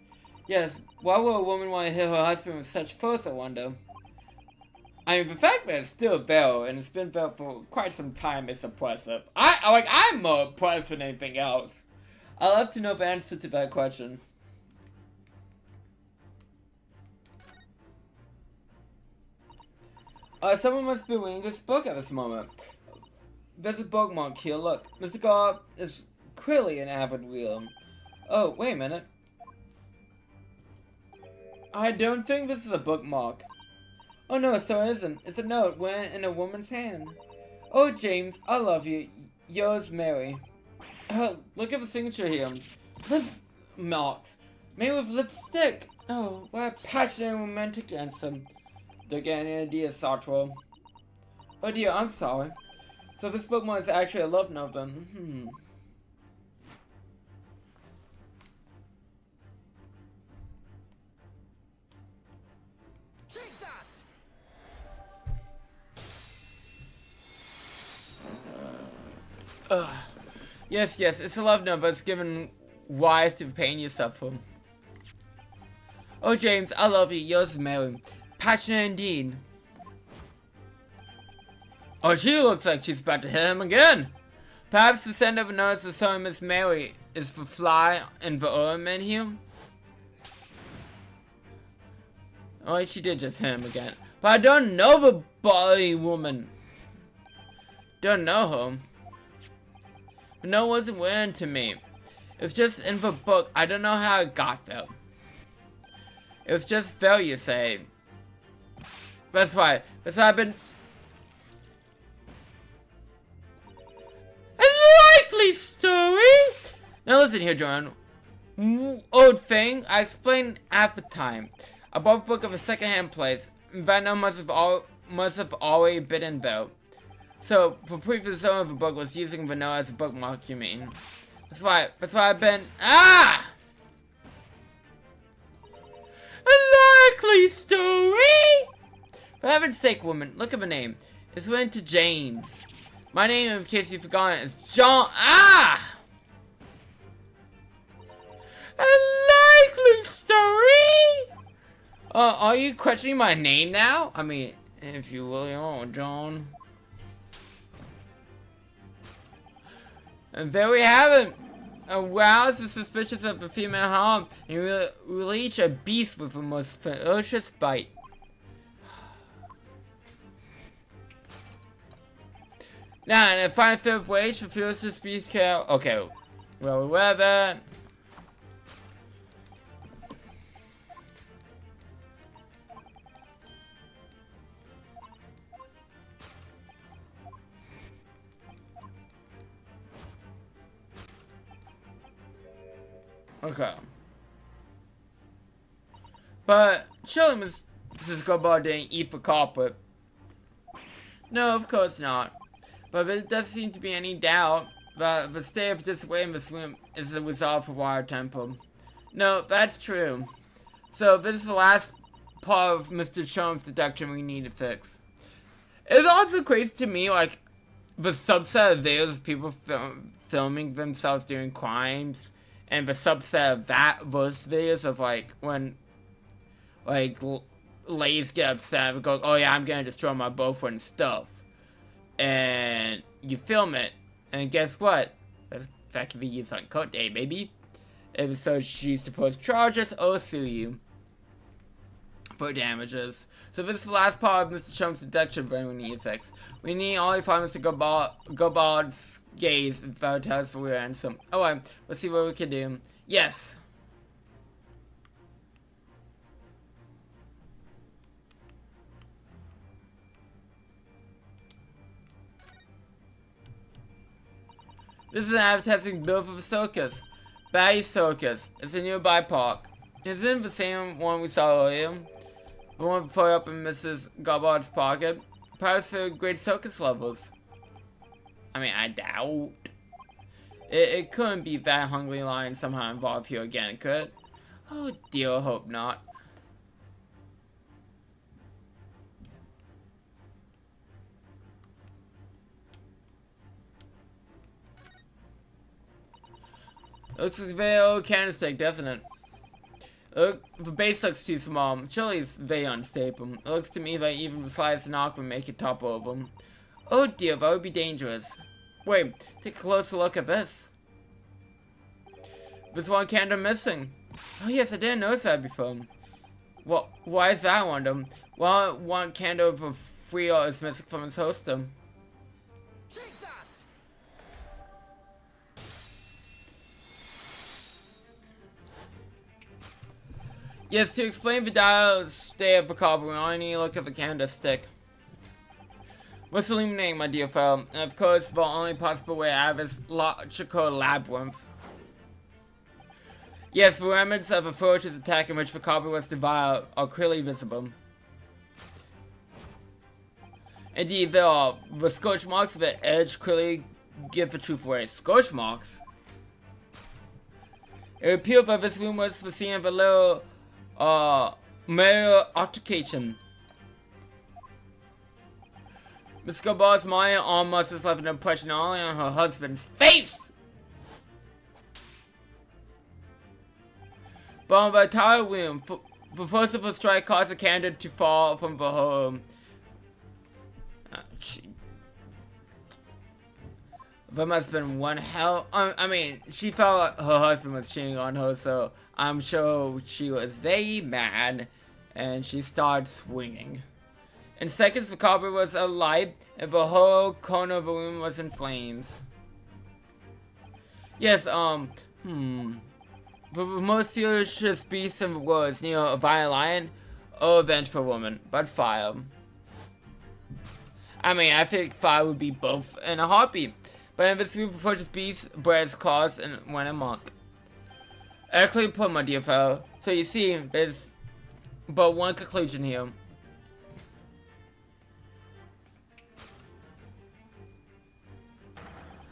Yes, why would a woman want to hit her husband with such force, I wonder? I mean, the fact that it's still there, and it's been there for quite some time, is impressive. I'm more impressed than anything else. I'd love to know the answer to that question. Someone must be reading this book at this moment. There's a bookmark here, look. Mr. Gulp is clearly an avid reader. Oh, wait a minute. I don't think this is a bookmark. Oh no, so it isn't. It's a note went in a woman's hand. Oh, James, I love you. Yours, Mary. Oh, look at the signature here. Lip marks. Made with lipstick. Oh, what a passionate and romantic answer. They're getting an idea, Sartre. Oh dear, I'm sorry. So this bookmark is actually a love note then. Take that! Yes, it's a love note, but it's given rise to the pain you suffer. Oh, James, I love you. Yours, Mary. Passionate indeed. Oh, she looks like she's about to hit him again. Perhaps the send of a note to some Miss Mary is the fly in the ornament here. Oh, she did just hit him again. But I don't know the body woman. Don't know her. But no, it wasn't written to me. It's just in the book. I don't know how it got there. It was just there, you say. That's why I've been. A likely story. Now listen here, John. Old thing. I explained at the time. I bought a book of a second-hand place. Venom must have already been in there. So the previous owner of the book was using vanilla as a bookmark. You mean? That's why I've been. Ah! A likely story. For heaven's sake, woman, look at the name. It's written to James. My name, in case you've forgotten, is John. Ah! A likely story? Are you questioning my name now? I mean, if you really are, John. And there we have it. Arouse the suspicions of the female harm and release a beast with the most ferocious bite. Now, and find a third wage for ferocious beast care. Okay, well, we have that. Okay. But surely Mrs. Goldbar didn't eat for carpet. No, of course not. But there doesn't seem to be any doubt that the state of disarray in this room is the result of water temple. No, that's true. So this is the last part of Mr. Chump's deduction we need to fix. It's also crazy to me, like, the subset of videos of people filming themselves doing crimes, and the subset of that those videos of, like, when, like, ladies get upset and go, oh yeah, I'm gonna destroy my boyfriend's stuff. And you film it, and guess what? That can be used on court day, baby. If so, choose to post charges or sue you. for damages. So this is the last part of Mr. Chump's deduction when we need effects. We need only 5 Mr. Gobard's gaze without tells for ransom. Alright, let's see what we can do. Yes! This is an advertising bill for the circus. Batty Circus. It's a nearby park. Isn't it the same one we saw earlier? The one before up in Mrs. Gobbard's pocket? Perhaps for great circus levels. I mean, I doubt. It couldn't be that hungry lion somehow involved here again, could it? Oh dear, I hope not. Looks like a very old candlestick, doesn't it? Look, the base looks too small. Surely it's very unstable. It looks to me like even the slightest knock would make it topple over. Oh dear, that would be dangerous. Wait, take a closer look at this. There's one candle missing. Oh yes, I didn't notice that before. Well, why is that, I wonder? Well, one candle for free is missing from its holster. Take that! Yes, to explain the dial state of the copper, we only need to look at the candlestick. What's illuminating, my dear fellow? And of course, the only possible way out of this logical labyrinth. Yes, the remnants of a ferocious attack in which the copper was devoured are clearly visible. Indeed, there are. The scorch marks of the edge clearly give the truth away. Scorch marks? It appeared that this room was the scene of a little murder altercation. Miss Gobbard's mind almost has left an impression only on her husband's face! But on the entire room, the force of a strike caused the candle to fall from the home. There must have been one hell. I mean, she felt her husband was cheating on her, so I'm sure she was very mad, and she started swinging. In seconds, the copper was alight, and the whole corner of the room was in flames. Yes, the most ferocious beast in the world is neither a violent lion or a vengeful woman, but fire. I mean, I think fire would be both in a heartbeat. But in this room, the ferocious beast bred its claws and went amok. Excellently put, my dear fellow. So you see, there's but one conclusion here.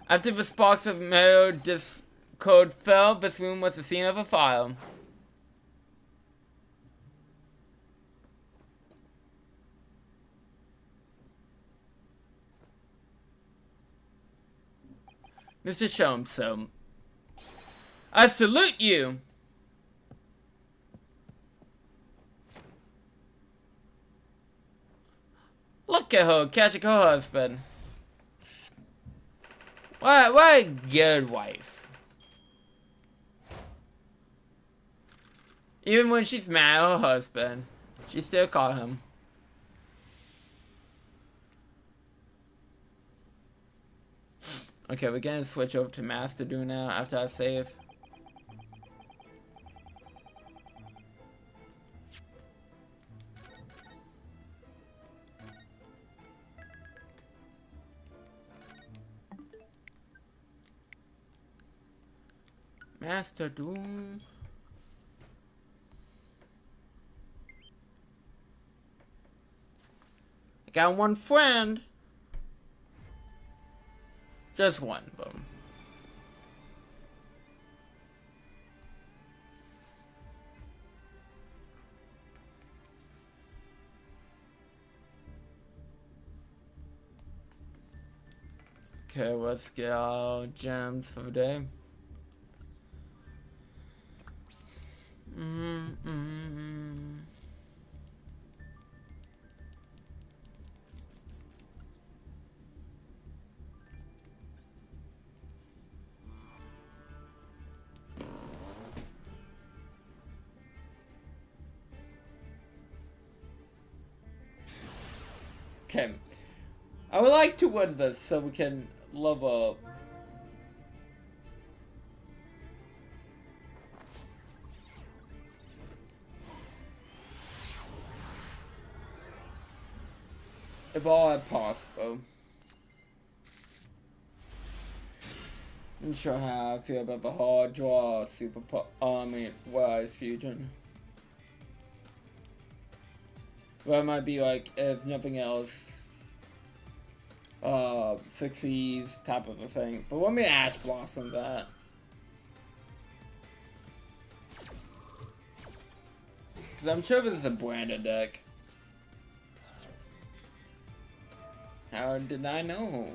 After the sparks of marrow discord fell, this room was the scene of a fire. Mr. Chomso, I salute you! Look at her catching her husband. What a good wife. Even when she's mad at her husband, she still caught him. Okay, we're gonna switch over to Master Do now after I save. Master Doom. I got one friend. Just one of them. Okay, let's get our gems for the day. Okay. I would like to win this so we can level up. If all possible. I'm sure how I feel about the hard draw wise fusion. That might be like, if nothing else, succeeds type of a thing. But let me Ash Blossom that. Cause I'm sure this is a branded deck. How did I know?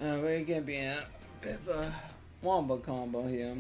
We're gonna be a bit of a wombo combo here.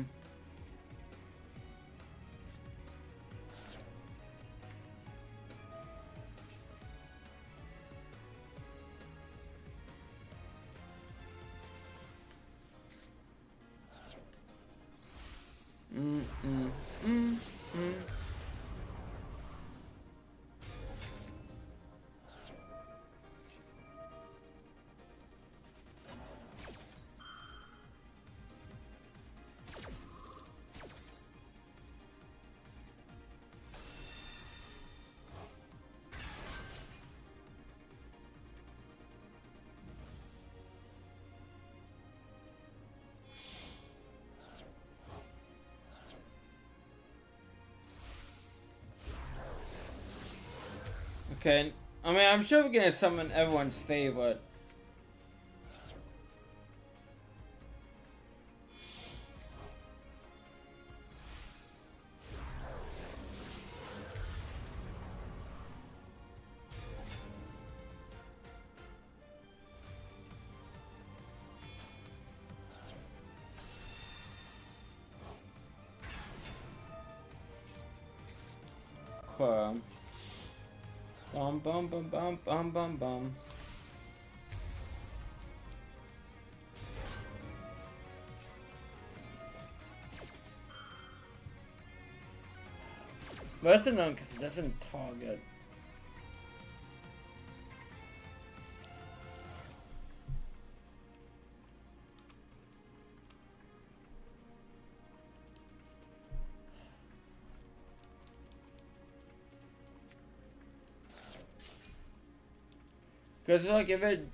Okay, I mean, I'm sure we're gonna summon everyone's favorite. Okay. Bum bum bum bum bum bum bum. But that's annoying because it doesn't target. Because like if it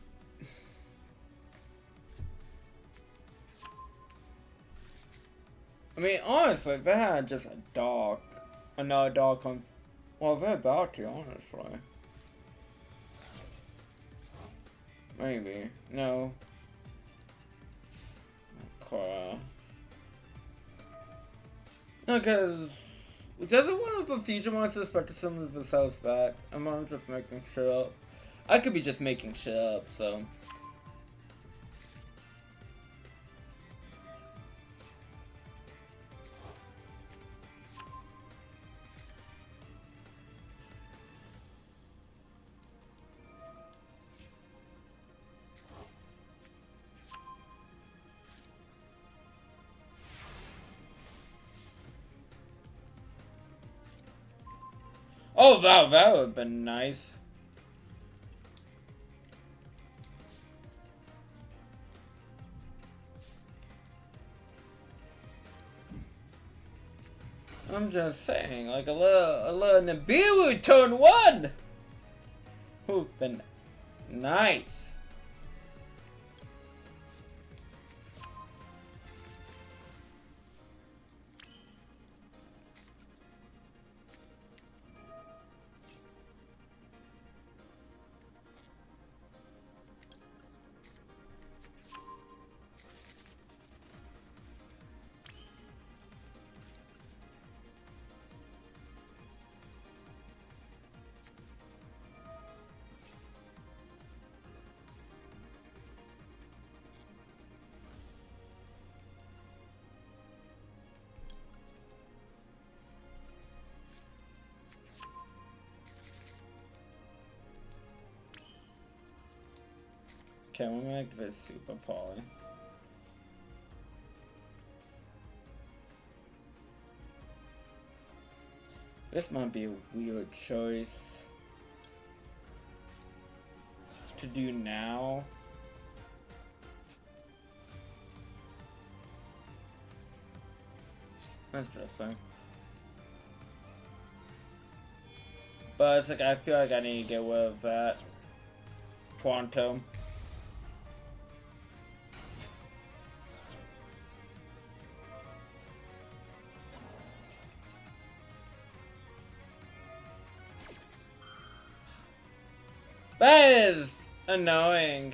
I mean honestly if they had just a dog, another dog comes, well they're about to honestly. Maybe. No. Okay. No, because doesn't one of the future monsters expect to summon themselves back? I'm just making shit up. I could be just making shit up, so. Oh, that would have been nice. I'm just saying, like a little Nibiru turn 1! Who've been nice. Okay, I'm gonna make this super poly. This might be a weird choice to do now. Interesting. But it's like, I feel like I need to get rid of that quantum. That is annoying.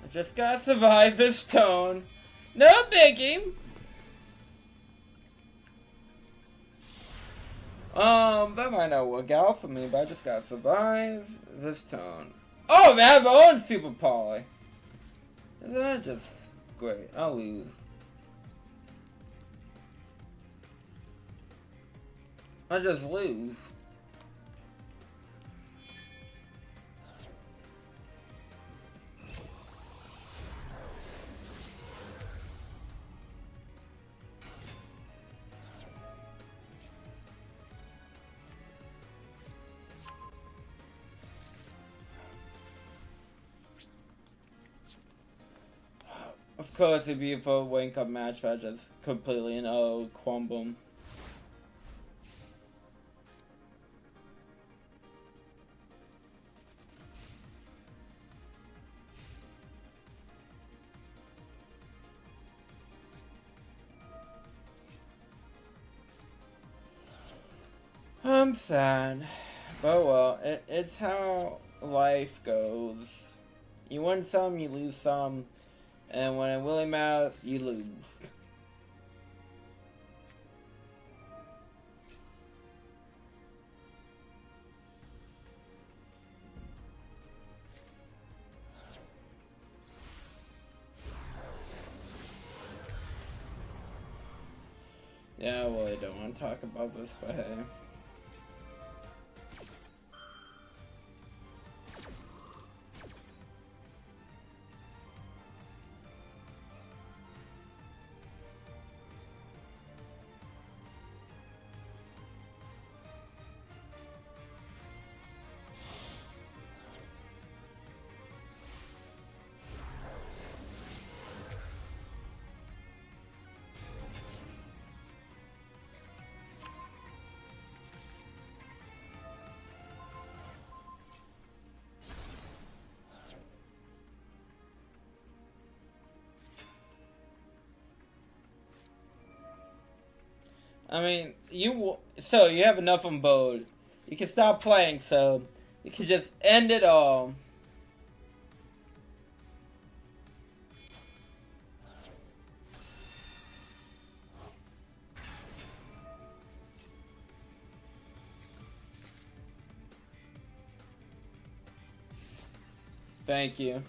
I just gotta survive this tone. No biggie. That might not work out for me, but I just gotta survive this tone. Oh, they have their own super poly. That's just great. I'll lose. I just lose. Of course, it'd be for a wake up match, but just completely an crumble. I'm sad, but well, it's how life goes. You win some, you lose some. And when it really matters, you lose. Yeah, I really don't want to talk about this, but hey. I mean, you have enough on board. You can stop playing, so you can just end it all. Thank you.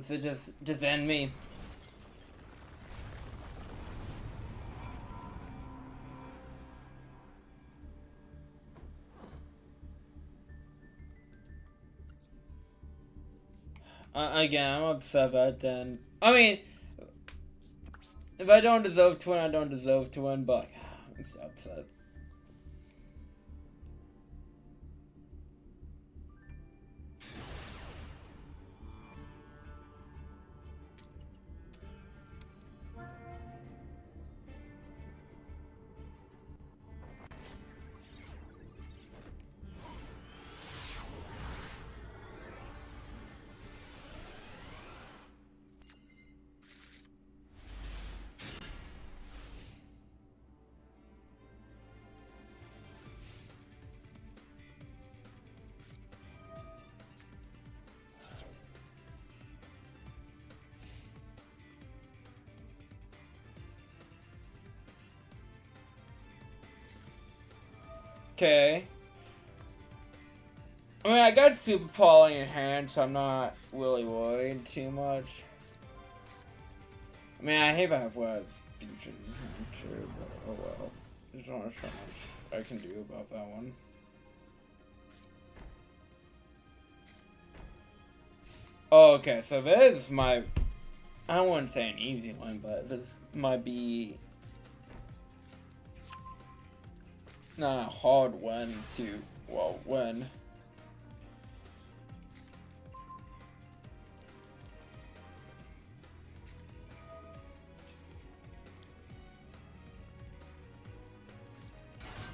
Let's just end me. Again, I'm upset about that. I mean, if I don't deserve to win, I don't deserve to win, but It's upset. Okay. I mean, I got Super Poly in hand, so I'm not really worried too much. I mean, I hate I have Web Fusion in hand too, but oh well. There's not so much I can do about that one. Oh, okay, so this might... I wouldn't say an easy one, but this might be... not a hard one to, well, win.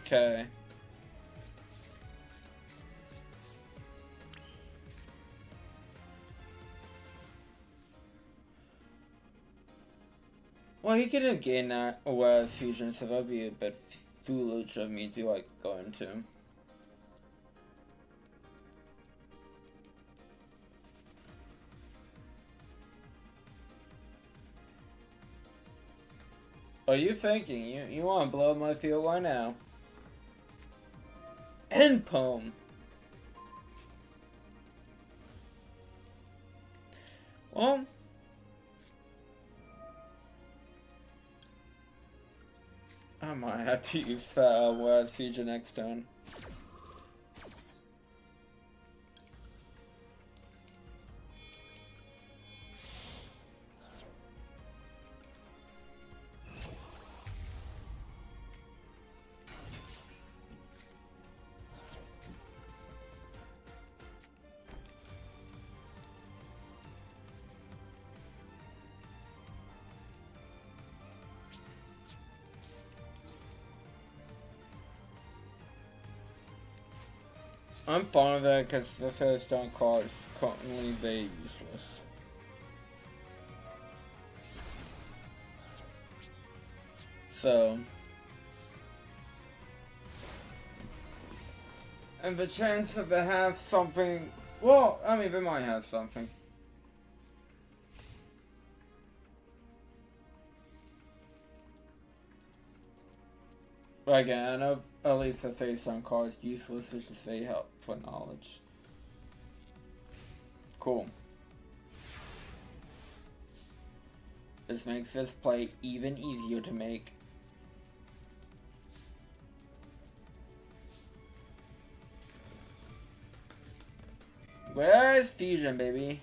Okay. Well, he couldn't gain that Web Fusion, so that'd be a bit foolish of me to, like, go into. What are you thinking? You want to blow up my field right now? End poem. Well, I might have to use that Web Fusion next turn. I'm fine with that because the first down card is currently very useless. So, and the chance that they have something, well, I mean, they might have something. But again, I know at least the face-down card is useless, which is very helpful knowledge. Cool. This makes this play even easier to make. Where's Fusion, baby?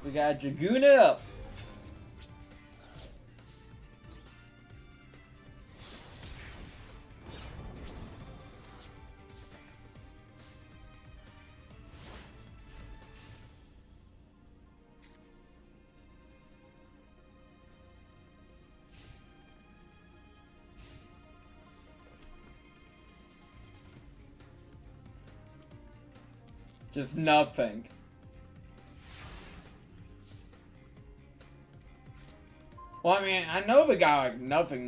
We got Dragoon it up. Just nothing. Well, I mean, I know the guy like nothing.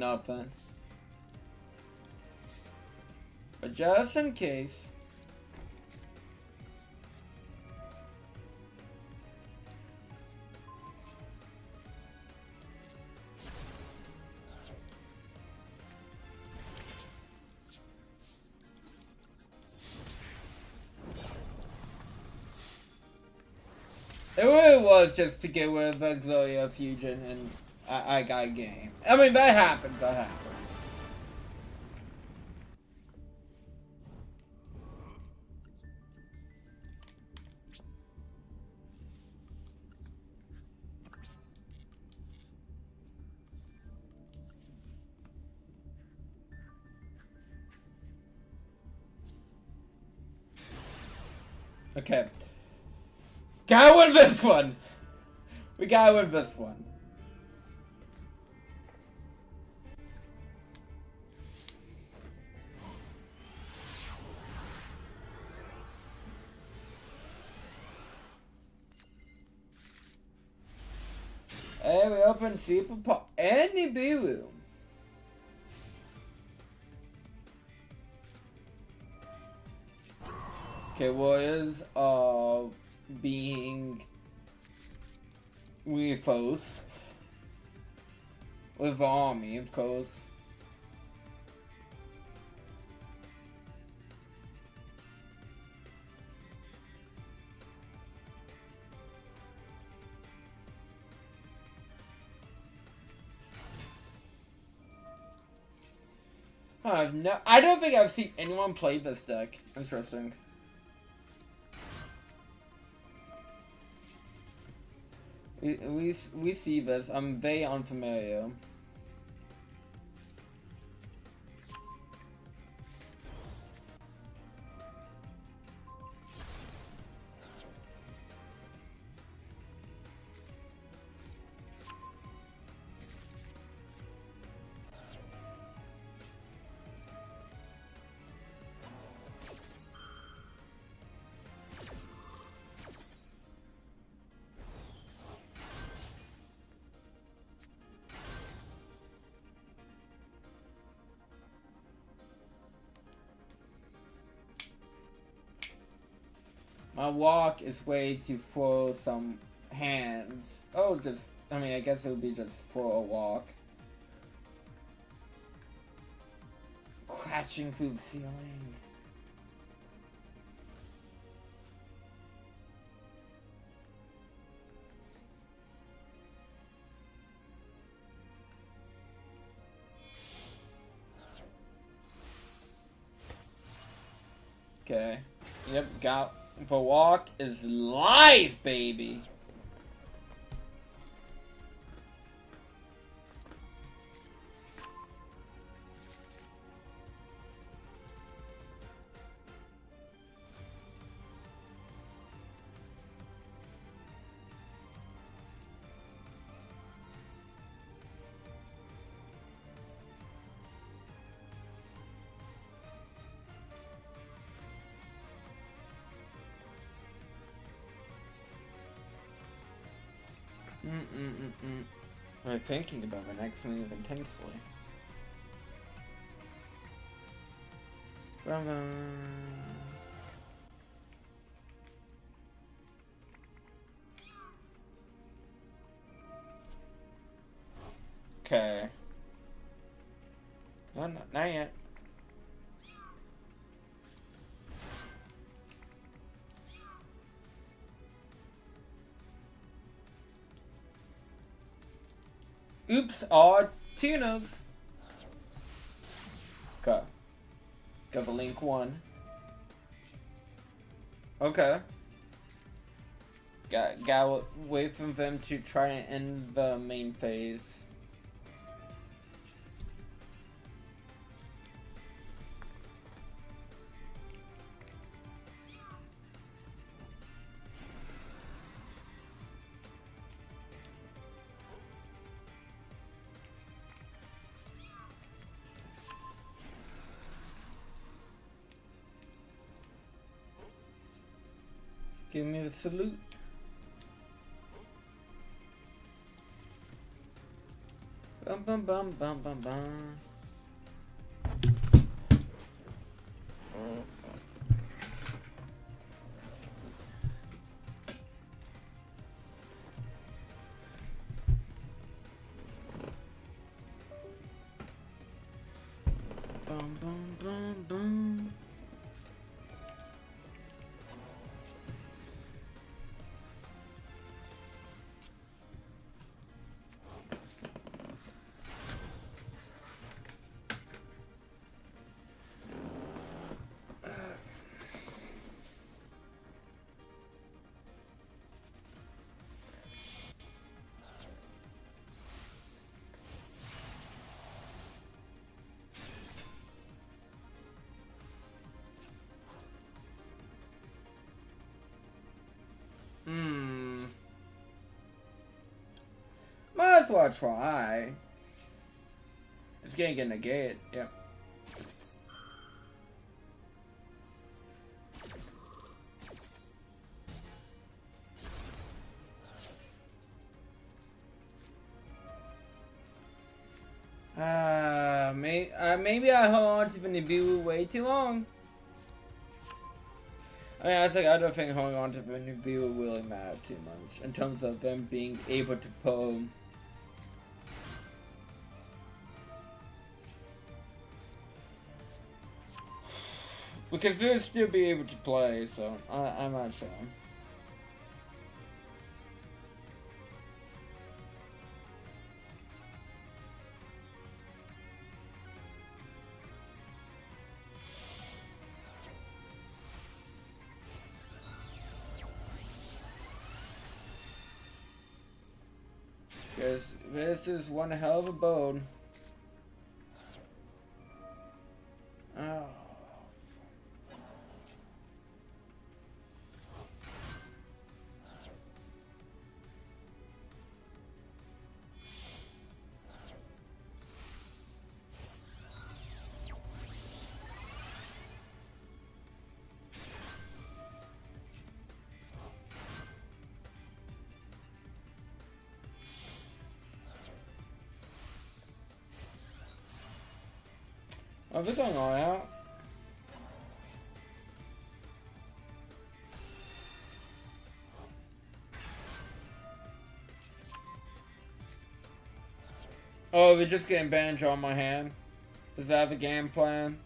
But just in case. It really was just to get rid of Exodia Fusion and I got game. I mean, that happens. Okay. Gotta win this one! We gotta win this one. Hey, we opened Super Pop and Nibiru. Okay, Warriors are being reinforced with army, of course. I don't think I've seen anyone play this deck. Interesting. We see this. I'm very unfamiliar. My walk is way to throw some hands. Oh, I mean, I guess it would be just for a walk. Crashing through the ceiling. Okay. Yep, got the walk is live, baby. I'm thinking about my next move intensely. Okay. No, not yet. Oops, odd tunas. Okay. Got the link one. Okay. Got wait for them to try and end the main phase. Give me the salute. Bum bum bum bum bum bum. Bum bum bum bum. that's what I try. It's gonna get negated. Yep. Maybe I hold on to the Nibiru way too long. I mean, I don't think holding on to the Nibiru really matters too much in terms of them being able to pull. Because they'll still be able to play, so I'm not sure. Because this is one hell of a bold. Oh. Oh, they're going all out. Oh, they're just getting bandage on my hand. Does that have a game plan?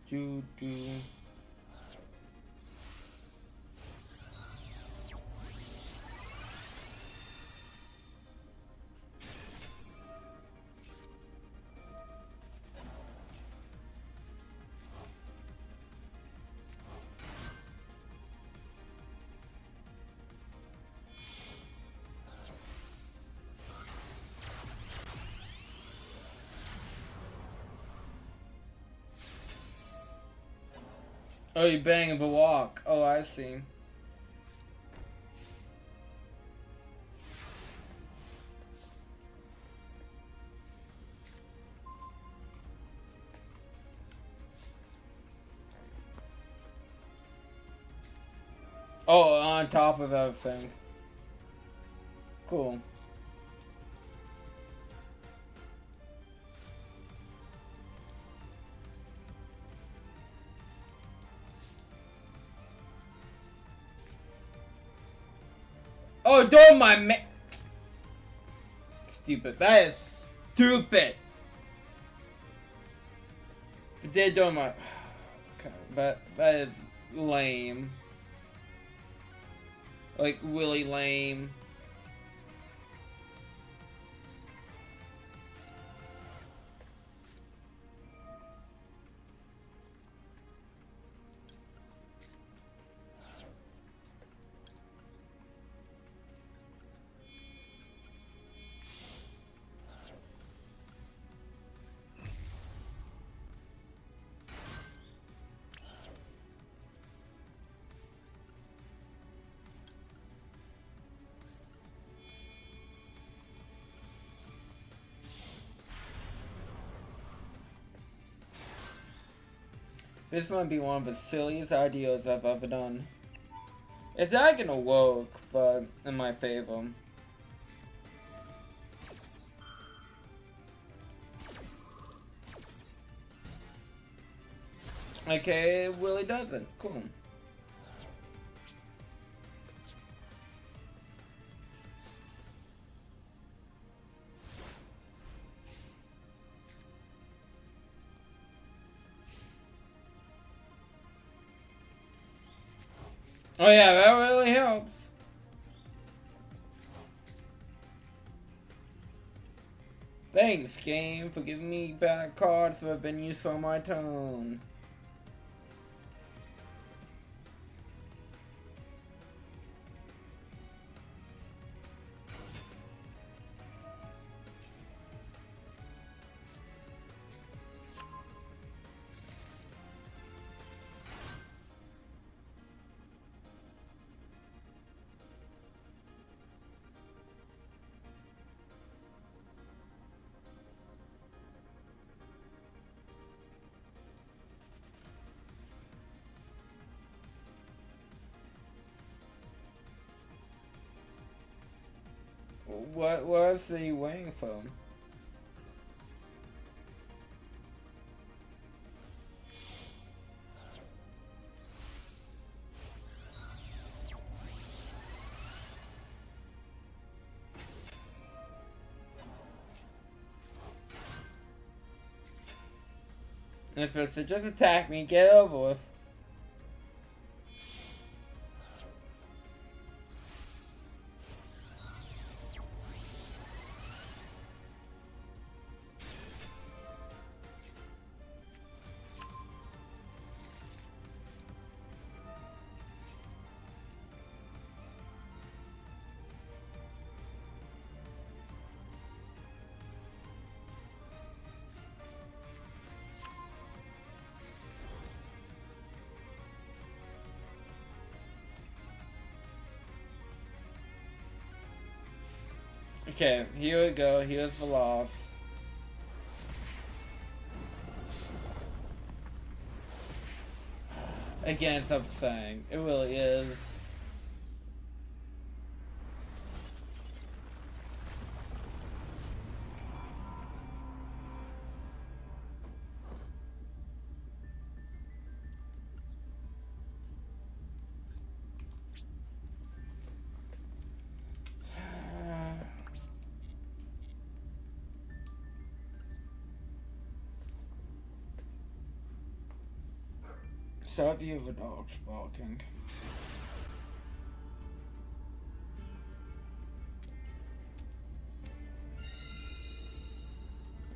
Do. Oh, you bang the walk. Oh, I see. Oh, on top of everything. Cool. Oh, don't my man. Stupid. That is stupid. They don't my. Okay, that is lame. Like really lame. This might be one of the silliest ideas I've ever done. It's not gonna work, but in my favor. Okay, it really doesn't. Cool. Oh yeah, that really helps. Thanks, game, for giving me back cards that have been used for my turn. What was the wing from? It's supposed to just attack me, get over with. Okay, here we go. Here's the loss. Again, it's upsetting. It really is. So if you have a dog barking.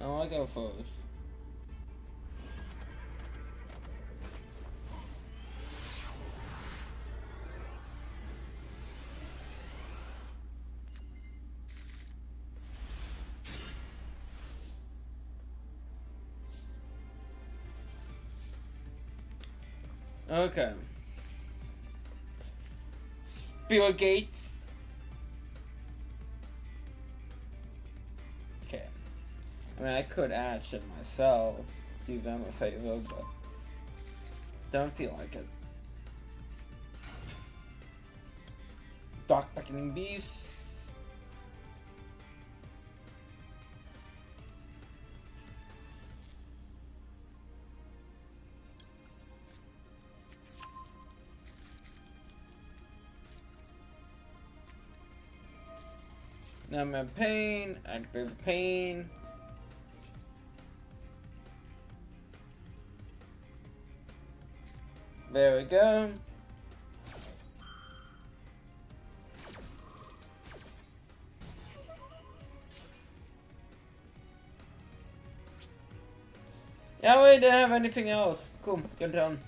Oh, I go first. Okay. Spirit Gate. Okay. I mean, I could add shit myself, do them a favor, but don't feel like it. Dark Beckoning Beast. Now I'm in pain, activate pain. There we go. Yeah, we didn't have anything else. Cool, good done.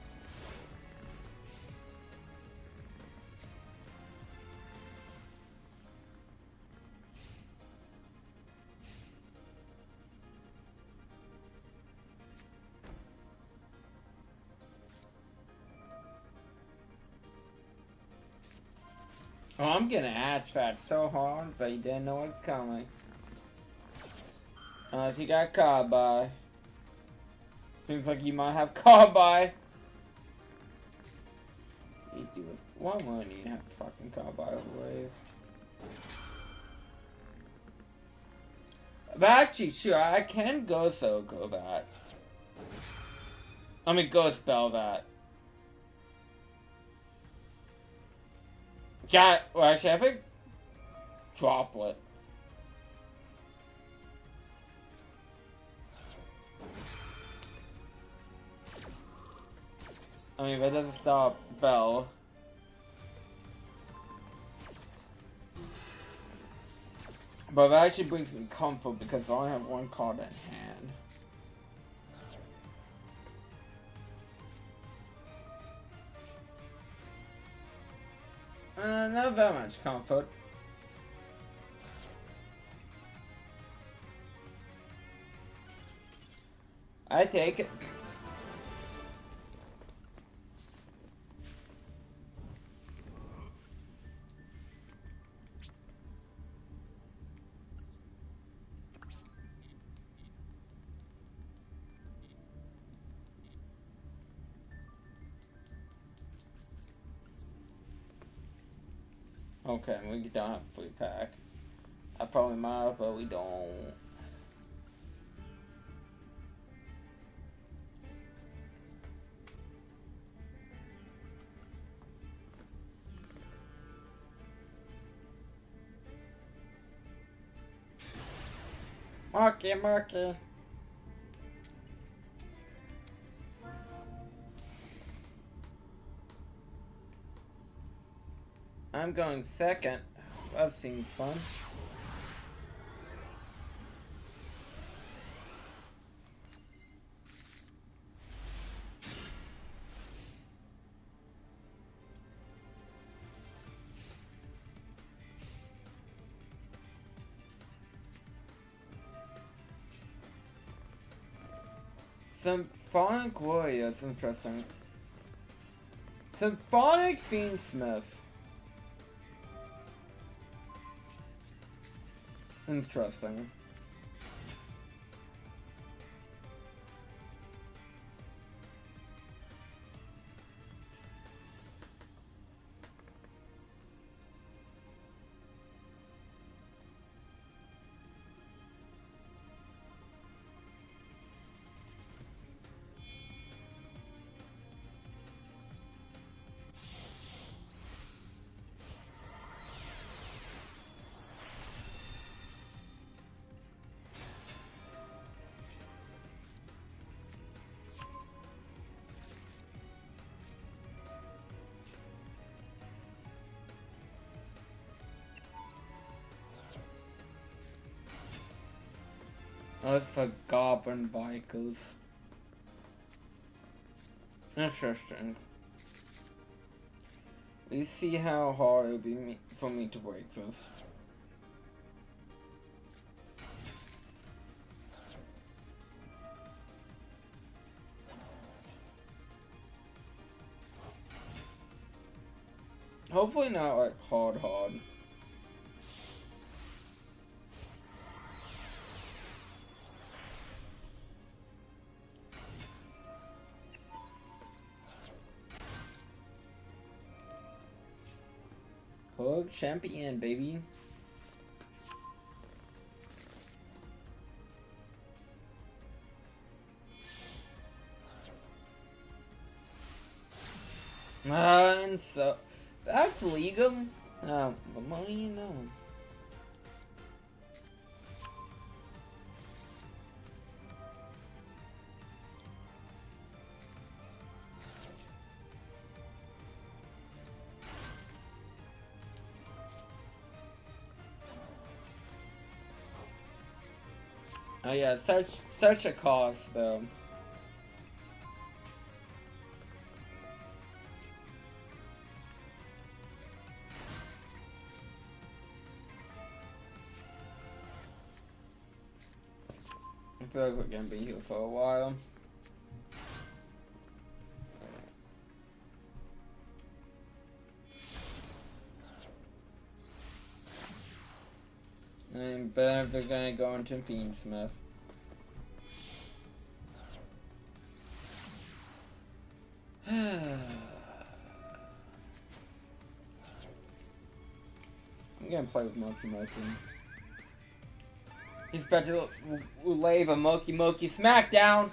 Oh, I'm getting ads fat so hard, but you didn't know what's coming. Unless you got caught by. Seems like you might have caught by. You do it. Why wouldn't you have fucking caught by a wave? But actually, sure, I can go that. I mean, go spell that. Got, well, actually, I think Droplet. I mean, that doesn't stop Bell. But that actually brings me comfort because I only have one card in hand. Not that much comfort. I take it. Okay, we don't have a free pack. I probably might, but we don't. Murky. I'm going second. That seems fun. Symphonic Warrior, that's interesting. Symphonic Fiendsmith. Interesting. That's for Goblin Bikers. Interesting. We see how hard it would be for me to break this. Hopefully not like hard. Hug champion, baby. And so that's legal. But money, you know. Oh yeah, such a cost though. I feel like we're gonna be here for a while. And but they're gonna go into Fiendsmith. I'm gonna play with Moki. He's about to lay a Moki smackdown.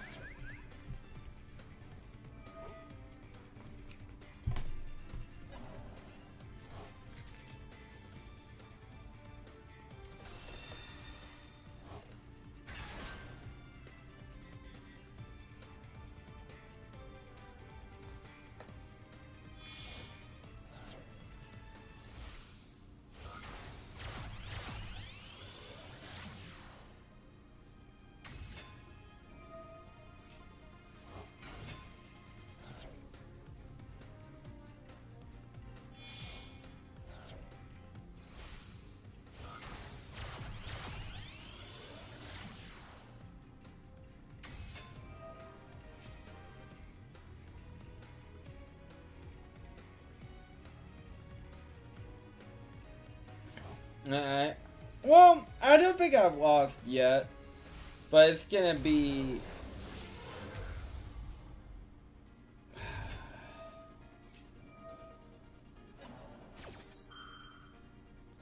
Alright. Well, I don't think I've lost yet. But it's gonna be...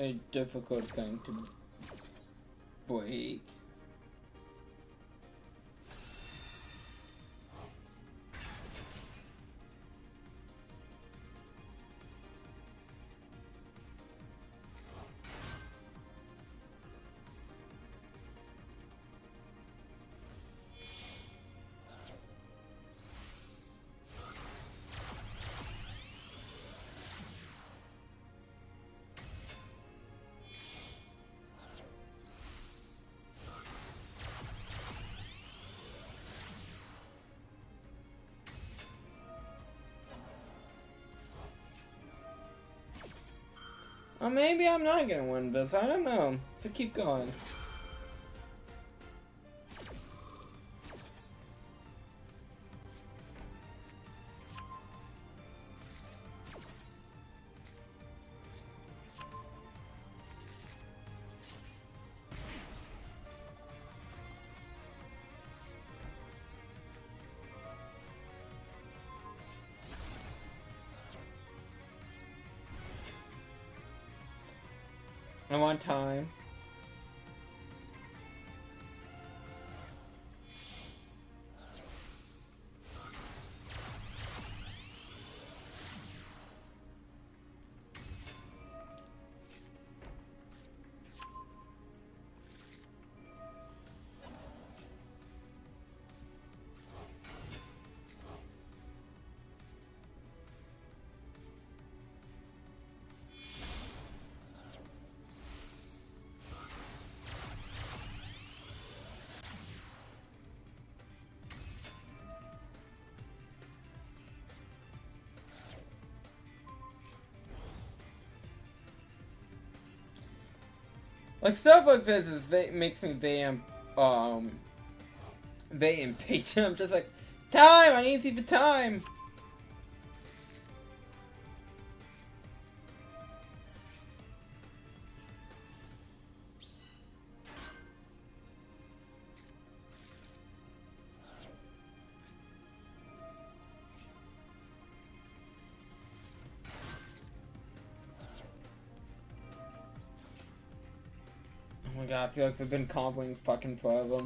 a difficult thing to break. Or maybe I'm not gonna win this, I don't know. So keep going. I'm on time. Like stuff like this makes me very impatient. I'm just like, time! I need to see the time! Oh my god, I feel like we've been comboing fucking forever.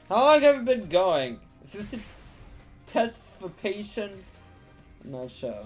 How long have we been going? Is this a test for patience? I'm not sure.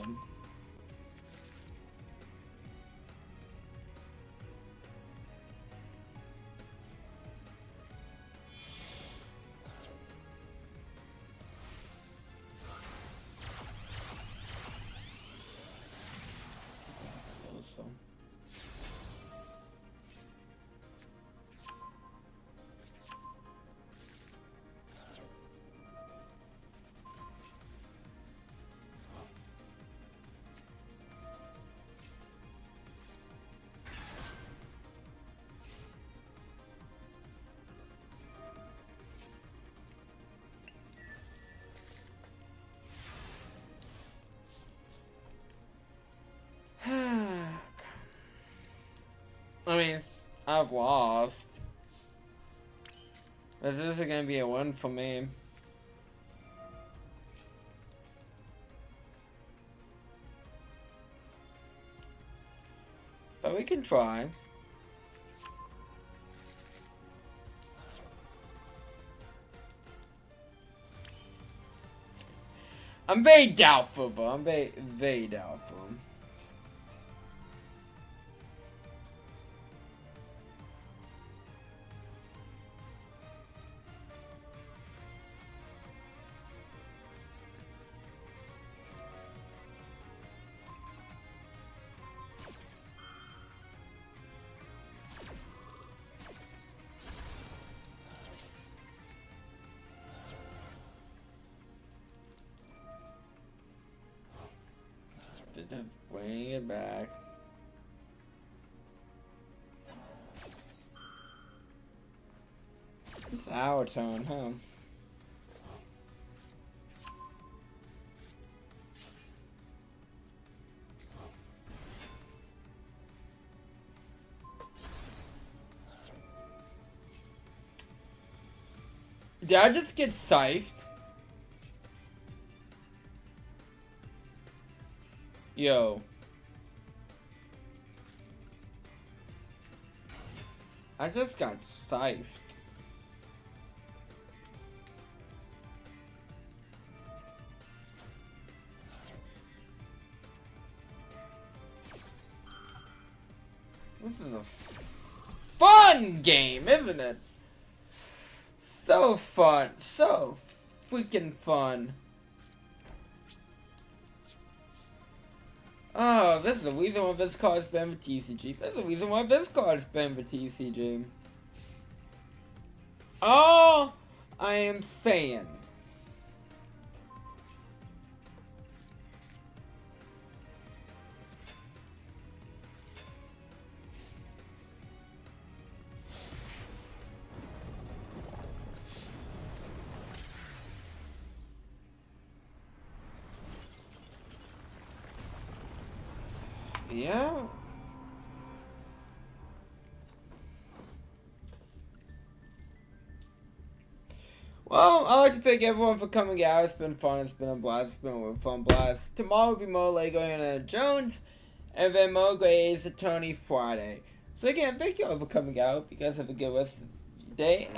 I mean, I've lost. This isn't gonna be a win for me. But we can try. I'm very doubtful, but I'm very doubtful. Bring it back. It's our turn, huh? Did I just get scythed? Yo. I just got scythed. This is a fun game, isn't it? So fun. So freaking fun. Oh, this is the reason why this card's been with TCG. This is the reason why this card's been with TCG. All I am saying. Yeah. Well, I'd like to thank everyone for coming out. It's been fun. It's been a blast. It's been a fun blast. Tomorrow will be more Lego Indiana Jones, and then more Grey's Attorney Friday. So again, thank you all for coming out. You guys have a good rest of your day.